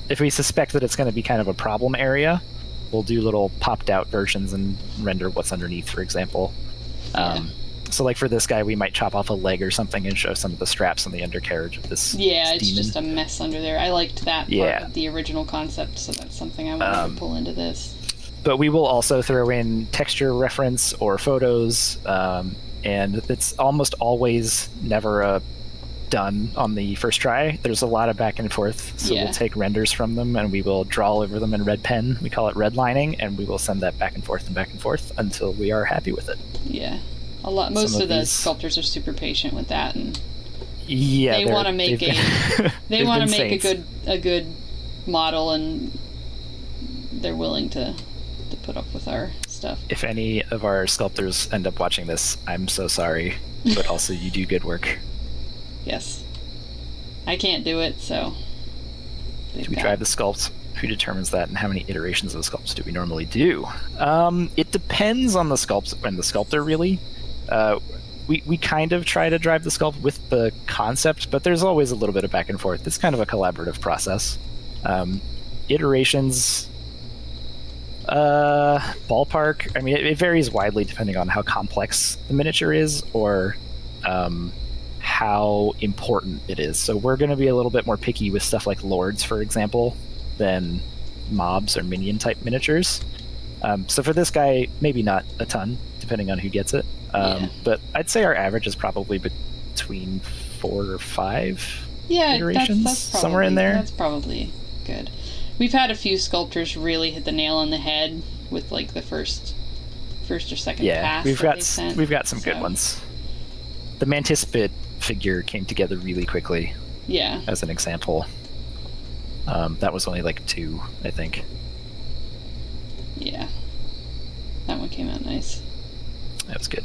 [SPEAKER 2] if we suspect that it's going to be kind of a problem area, we'll do little popped-out versions and render what's underneath, for example. So like for this guy, we might chop off a leg or something and show some of the straps on the undercarriage of this
[SPEAKER 1] it's
[SPEAKER 2] demon.
[SPEAKER 1] just a mess under there. I liked that part of the original concept, so that's something I wanted to pull into this.
[SPEAKER 2] But we will also throw in texture reference or photos, and it's almost always never done on the first try. There's a lot of back and forth, so we'll take renders from them and we will draw over them in red pen. We call it redlining, and we will send that back and forth until we are happy with it.
[SPEAKER 1] Yeah. Most of the sculptors are super patient with that, and
[SPEAKER 2] yeah,
[SPEAKER 1] they want to make they want to make a good model, and they're willing to put up with our stuff.
[SPEAKER 2] If any of our sculptors end up watching this, I'm so sorry, but also you do good work.
[SPEAKER 1] Yes, I can't do it, so.
[SPEAKER 2] Do we drive the sculpt? Who determines that, and how many iterations of the sculpts do we normally do? It depends on the sculpt and the sculptor, really. We kind of try to drive the sculpt with the concept, but there's always a little bit of back and forth. It's kind of a collaborative process. Iterations, ballpark, I mean, it varies widely depending on how complex the miniature is, or how important it is. So we're going to be a little bit more picky with stuff like lords, for example, than mobs or minion type miniatures. So for this guy, maybe not a ton, depending on who gets it. But I'd say our average is probably between 4 or 5 iterations,
[SPEAKER 1] that's probably,
[SPEAKER 2] somewhere in there.
[SPEAKER 1] That's probably good. We've had a few sculptors really hit the nail on the head with like the first or second pass.
[SPEAKER 2] We've got some good ones. The Mantis Bit figure came together really quickly.
[SPEAKER 1] Yeah. As
[SPEAKER 2] an example. That was only like 2, I think.
[SPEAKER 1] Yeah. That one came out nice.
[SPEAKER 2] That was good.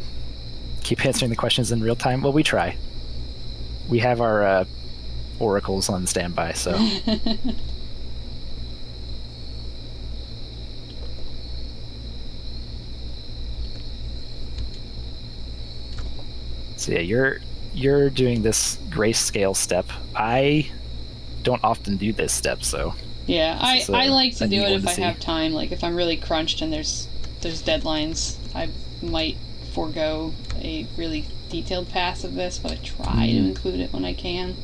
[SPEAKER 2] Keep answering the questions in real time. Well, we try. We have our oracles on standby, so. So yeah, you're doing this grayscale step. I don't often do this step, so.
[SPEAKER 1] Yeah, I like to do it if I have time. Like if I'm really crunched and there's deadlines, I might forego a really detailed pass of this, but I try to include it when I can.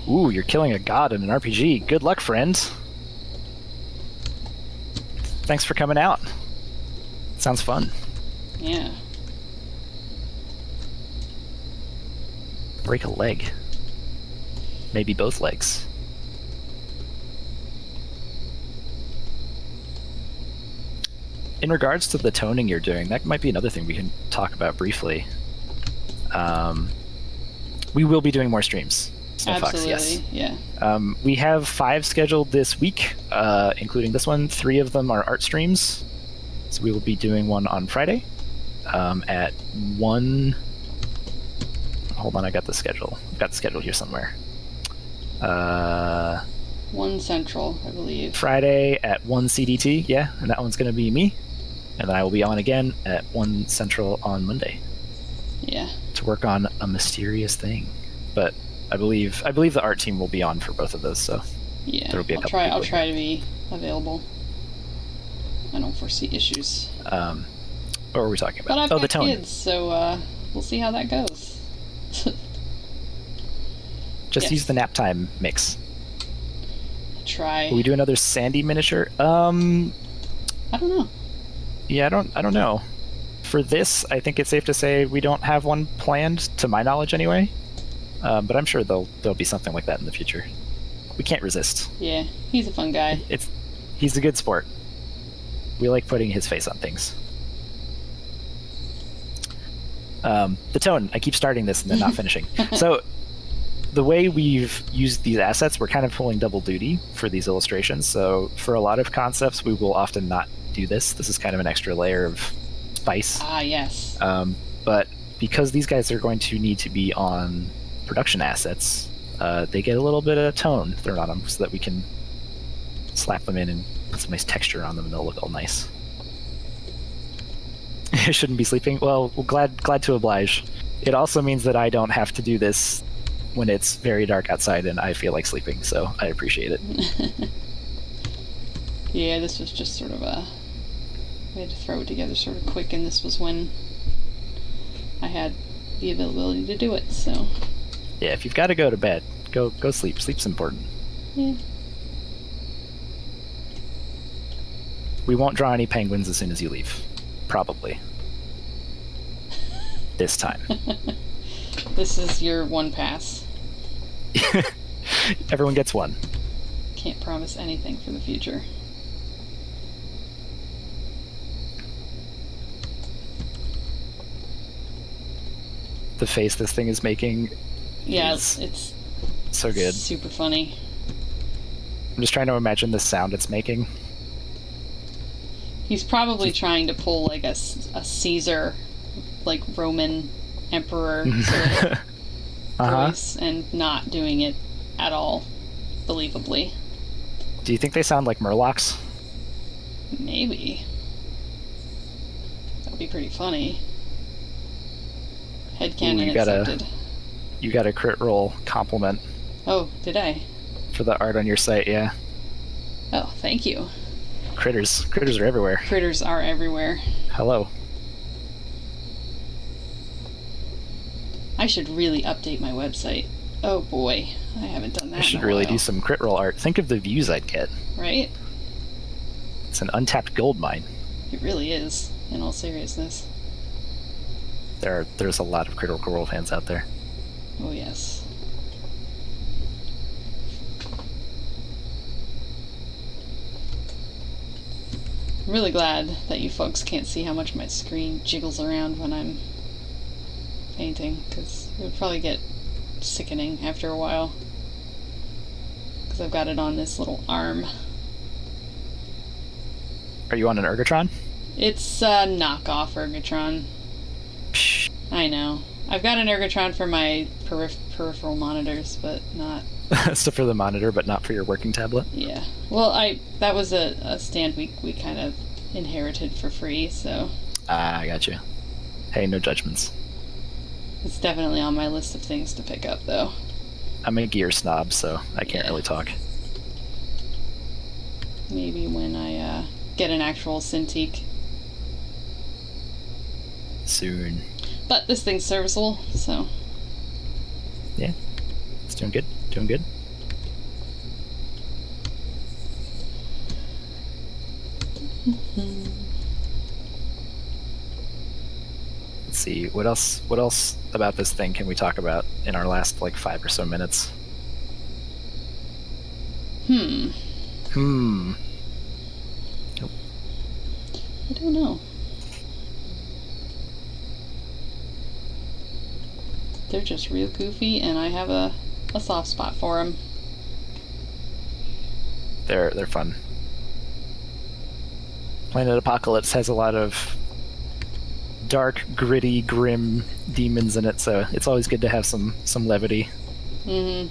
[SPEAKER 2] Ooh, you're killing a god in an RPG. Good luck, friend. Thanks for coming out. Sounds fun.
[SPEAKER 1] Yeah.
[SPEAKER 2] Break a leg. Maybe both legs. In regards to the toning you're doing, that might be another thing we can talk about briefly. We will be doing more streams.
[SPEAKER 1] Absolutely,
[SPEAKER 2] yes.
[SPEAKER 1] Yeah.
[SPEAKER 2] We have 5 scheduled this week, including this one. 3 of them are art streams. So we will be doing one on Friday at 1... Hold on, I got the schedule. I've got the schedule here somewhere.
[SPEAKER 1] 1 Central, I believe.
[SPEAKER 2] Friday at 1 CDT, yeah, and that one's going to be me. And then I will be on again at 1 Central on Monday.
[SPEAKER 1] Yeah.
[SPEAKER 2] To work on a mysterious thing. But I believe the art team will be on for both of those, so
[SPEAKER 1] yeah,
[SPEAKER 2] there'll be a couple
[SPEAKER 1] I'll try to be available. I don't foresee issues.
[SPEAKER 2] What were we talking about?
[SPEAKER 1] But I've
[SPEAKER 2] the
[SPEAKER 1] got
[SPEAKER 2] tone.
[SPEAKER 1] kids, so we'll see how that goes.
[SPEAKER 2] Just use the nap time mix.
[SPEAKER 1] Try.
[SPEAKER 2] Will we do another Sandy miniature?
[SPEAKER 1] I don't know.
[SPEAKER 2] Yeah, I don't know. For this, I think it's safe to say we don't have one planned, to my knowledge anyway. But I'm sure there'll be something like that in the future. We can't resist.
[SPEAKER 1] Yeah, he's a fun guy.
[SPEAKER 2] He's a good sport. We like putting his face on things. The tone, I keep starting this and then not finishing. So the way we've used these assets, we're kind of pulling double duty for these illustrations. So for a lot of concepts, we will often not do this. This is kind of an extra layer of spice.
[SPEAKER 1] Ah, yes.
[SPEAKER 2] But because these guys are going to need to be on production assets, they get a little bit of tone thrown on them so that we can slap them in and put some nice texture on them and they'll look all nice. I shouldn't be sleeping. Well, glad to oblige. It also means that I don't have to do this when it's very dark outside and I feel like sleeping, so I appreciate it.
[SPEAKER 1] Yeah, this was just sort of we had to throw it together sort of quick, and this was when I had the availability to do it, so.
[SPEAKER 2] Yeah, if you've got to go to bed, go sleep. Sleep's important.
[SPEAKER 1] Yeah.
[SPEAKER 2] We won't draw any penguins as soon as you leave. Probably. This time.
[SPEAKER 1] This is your one pass.
[SPEAKER 2] Everyone gets one.
[SPEAKER 1] Can't promise anything for the future.
[SPEAKER 2] The face this thing is making.
[SPEAKER 1] Yeah, it's
[SPEAKER 2] so good.
[SPEAKER 1] Super funny.
[SPEAKER 2] I'm just trying to imagine the sound it's making.
[SPEAKER 1] He's probably trying to pull like a Caesar, like Roman emperor sort of voice, and not doing it at all believably.
[SPEAKER 2] Do you think they sound like Murlocs?
[SPEAKER 1] Maybe. That'd be pretty funny. Headcanon accepted.
[SPEAKER 2] You got a crit roll compliment.
[SPEAKER 1] Oh, did I?
[SPEAKER 2] For the art on your site, yeah.
[SPEAKER 1] Oh, thank you.
[SPEAKER 2] Critters are everywhere.
[SPEAKER 1] Critters are everywhere.
[SPEAKER 2] Hello.
[SPEAKER 1] I should really update my website. Oh boy, I haven't done that.
[SPEAKER 2] I should really do some crit roll art. Think of the views I'd get.
[SPEAKER 1] Right?
[SPEAKER 2] It's an untapped gold mine.
[SPEAKER 1] It really is, in all seriousness.
[SPEAKER 2] There's a lot of Critical Role fans out there.
[SPEAKER 1] Oh yes. I'm really glad that you folks can't see how much my screen jiggles around when I'm painting, because it would probably get sickening after a while. Because I've got it on this little arm.
[SPEAKER 2] Are you on an Ergotron?
[SPEAKER 1] It's a knockoff Ergotron.
[SPEAKER 2] Psh.
[SPEAKER 1] I know. I've got an Ergotron for my peripheral monitors, but not...
[SPEAKER 2] So for the monitor, but not for your working tablet?
[SPEAKER 1] Yeah. Well, that was a stand we kind of inherited for free, so...
[SPEAKER 2] Ah, I got you. Hey, no judgments.
[SPEAKER 1] It's definitely on my list of things to pick up, though.
[SPEAKER 2] I'm a gear snob, so I can't really talk.
[SPEAKER 1] Maybe when I get an actual Cintiq.
[SPEAKER 2] Soon.
[SPEAKER 1] But this thing's serviceable, so...
[SPEAKER 2] Yeah. It's doing good. Doing good. Let's see, what else about this thing can we talk about in our last 5 or so minutes?
[SPEAKER 1] I don't know. They're just real goofy, and I have a soft spot for them.
[SPEAKER 2] They're fun. Planet Apocalypse has a lot of dark, gritty, grim demons in it, so it's always good to have some levity to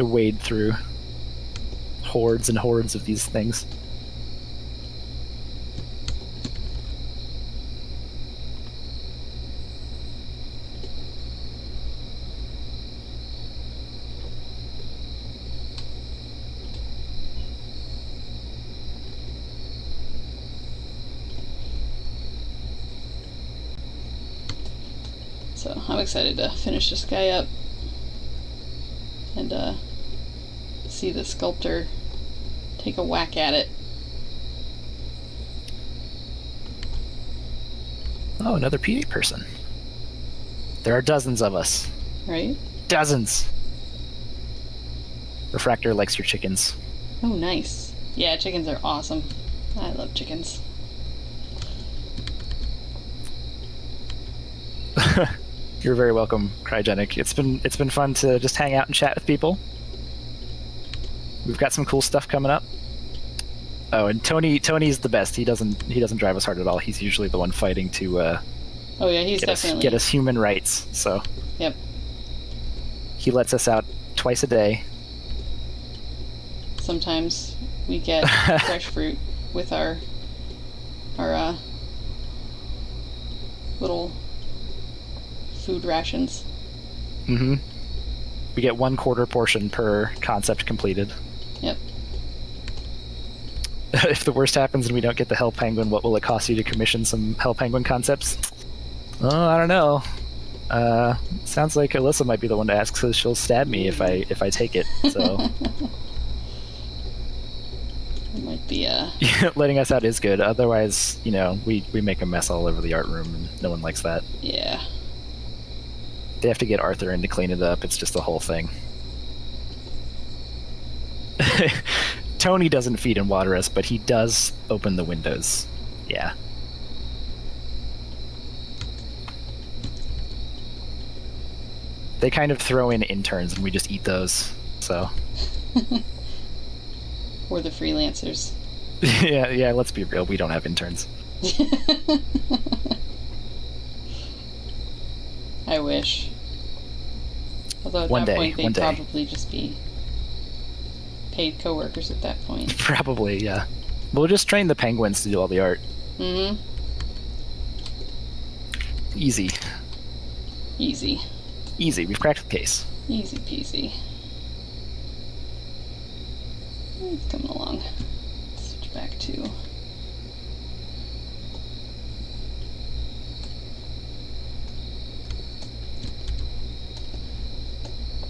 [SPEAKER 2] wade through hordes and hordes of these things.
[SPEAKER 1] So I'm excited to finish this guy up and see the sculptor take a whack at it.
[SPEAKER 2] Oh, another PA person. There are dozens of us.
[SPEAKER 1] Right?
[SPEAKER 2] Dozens. Refractor likes your chickens.
[SPEAKER 1] Oh, nice. Yeah, chickens are awesome. I love chickens.
[SPEAKER 2] You're very welcome, Cryogenic. It's been fun to just hang out and chat with people. We've got some cool stuff coming up. Oh, and Tony's the best. He doesn't drive us hard at all. He's usually the one fighting to
[SPEAKER 1] oh yeah, he's definitely
[SPEAKER 2] get us human rights. So
[SPEAKER 1] yep.
[SPEAKER 2] He lets us out twice a day.
[SPEAKER 1] Sometimes we get fresh fruit with our little food rations.
[SPEAKER 2] Mm-hmm. We get 1/4 portion per concept completed.
[SPEAKER 1] Yep.
[SPEAKER 2] If the worst happens and we don't get the Hell Penguin, what will it cost you to commission some Hell Penguin concepts? Oh, I don't know. Sounds like Alyssa might be the one to ask, so she'll stab me if I take it. So
[SPEAKER 1] it might be
[SPEAKER 2] letting us out is good. Otherwise, we make a mess all over the art room, and no one likes that.
[SPEAKER 1] Yeah.
[SPEAKER 2] They have to get Arthur in to clean it up. It's just the whole thing. Tony doesn't feed and water us, but he does open the windows. Yeah. They kind of throw in interns, and we just eat those. So.
[SPEAKER 1] Or the freelancers.
[SPEAKER 2] Yeah. Let's be real. We don't have interns.
[SPEAKER 1] I wish. Although at that point they'd probably just be paid co-workers at that point.
[SPEAKER 2] Probably, yeah. We'll just train the penguins to do all the art.
[SPEAKER 1] Mm-hmm.
[SPEAKER 2] Easy.
[SPEAKER 1] Easy.
[SPEAKER 2] We've cracked the case.
[SPEAKER 1] Easy peasy. It's coming along. Switch back to...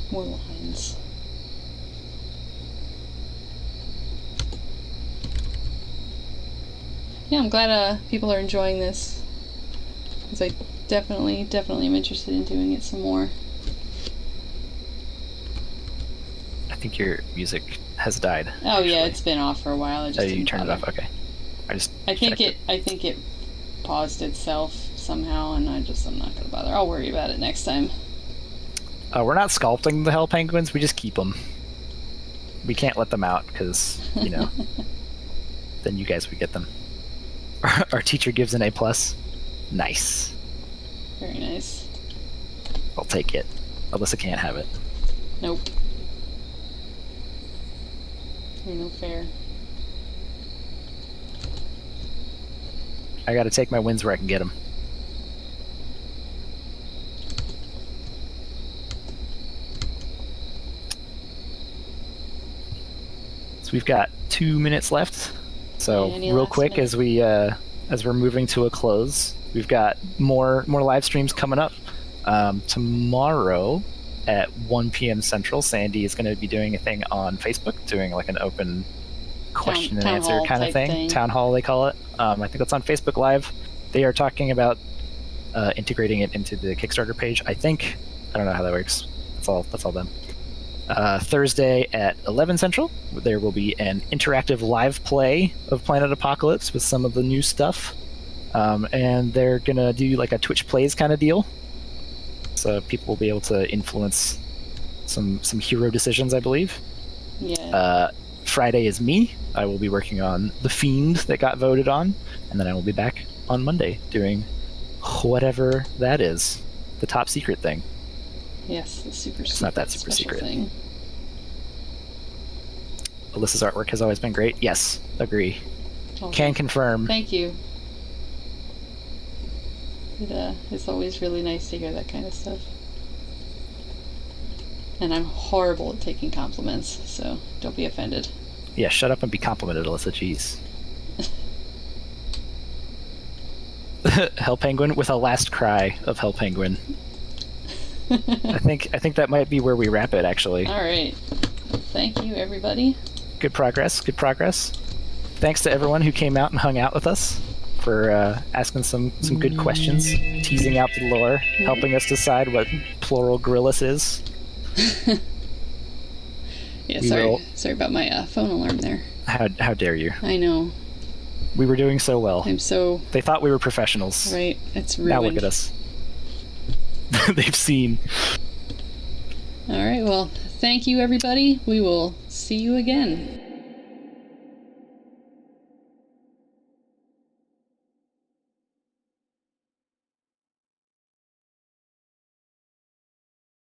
[SPEAKER 1] more lines. Yeah, I'm glad people are enjoying this, because I definitely am interested in doing it some more.
[SPEAKER 2] I think your music has died.
[SPEAKER 1] Oh actually. Yeah, it's been off for a while. I just
[SPEAKER 2] you turned it off. Okay. I think
[SPEAKER 1] it paused itself somehow, and I'm not gonna bother. I'll worry about it next time.
[SPEAKER 2] We're not sculpting the Hell Penguins. We just keep them. We can't let them out because then you guys would get them. Our teacher gives an A+. Nice.
[SPEAKER 1] Very nice.
[SPEAKER 2] I'll take it. Alyssa can't have it.
[SPEAKER 1] Nope. You're no fair.
[SPEAKER 2] I gotta take my wins where I can get them. So we've got 2 minutes left. So real quick, as we're moving to a close, we've got more live streams coming up. Tomorrow at 1 p.m. Central, Sandy is going to be doing a thing on Facebook, doing like an open question and answer kind of thing. Town hall, they call it. I think it's on Facebook Live. They are talking about integrating it into the Kickstarter page. I don't know how that works. That's all them. Thursday at 11 Central, there will be an interactive live play of Planet Apocalypse with some of the new stuff. And they're going to do like a Twitch Plays kind of deal. So people will be able to influence some hero decisions, I believe.
[SPEAKER 1] Yeah.
[SPEAKER 2] Friday is me. I will be working on The Fiend that got voted on. And then I will be back on Monday doing whatever that is. The top secret thing.
[SPEAKER 1] Yes, the super
[SPEAKER 2] It's not that super secret
[SPEAKER 1] thing.
[SPEAKER 2] Alyssa's artwork has always been great. Yes, agree.
[SPEAKER 1] Oh,
[SPEAKER 2] Can confirm.
[SPEAKER 1] Thank you. It's always really nice to hear that kind of stuff. And I'm horrible at taking compliments, so don't be offended.
[SPEAKER 2] Yeah, shut up and be complimented, Alyssa. Jeez. Hell Penguin with a last cry of Hell Penguin. I think that might be where we wrap it, actually.
[SPEAKER 1] All right. Thank you, everybody.
[SPEAKER 2] Good progress. Thanks to everyone who came out and hung out with us for asking some good questions, teasing out the lore, helping us decide what plural Gryllus is.
[SPEAKER 1] Yeah, sorry about my phone alarm there.
[SPEAKER 2] How dare you?
[SPEAKER 1] I know.
[SPEAKER 2] We were doing so well.
[SPEAKER 1] They
[SPEAKER 2] thought we were professionals.
[SPEAKER 1] Right, it's ruined.
[SPEAKER 2] Now look at us. They've seen.
[SPEAKER 1] All right, well, thank you, everybody. We will see you again.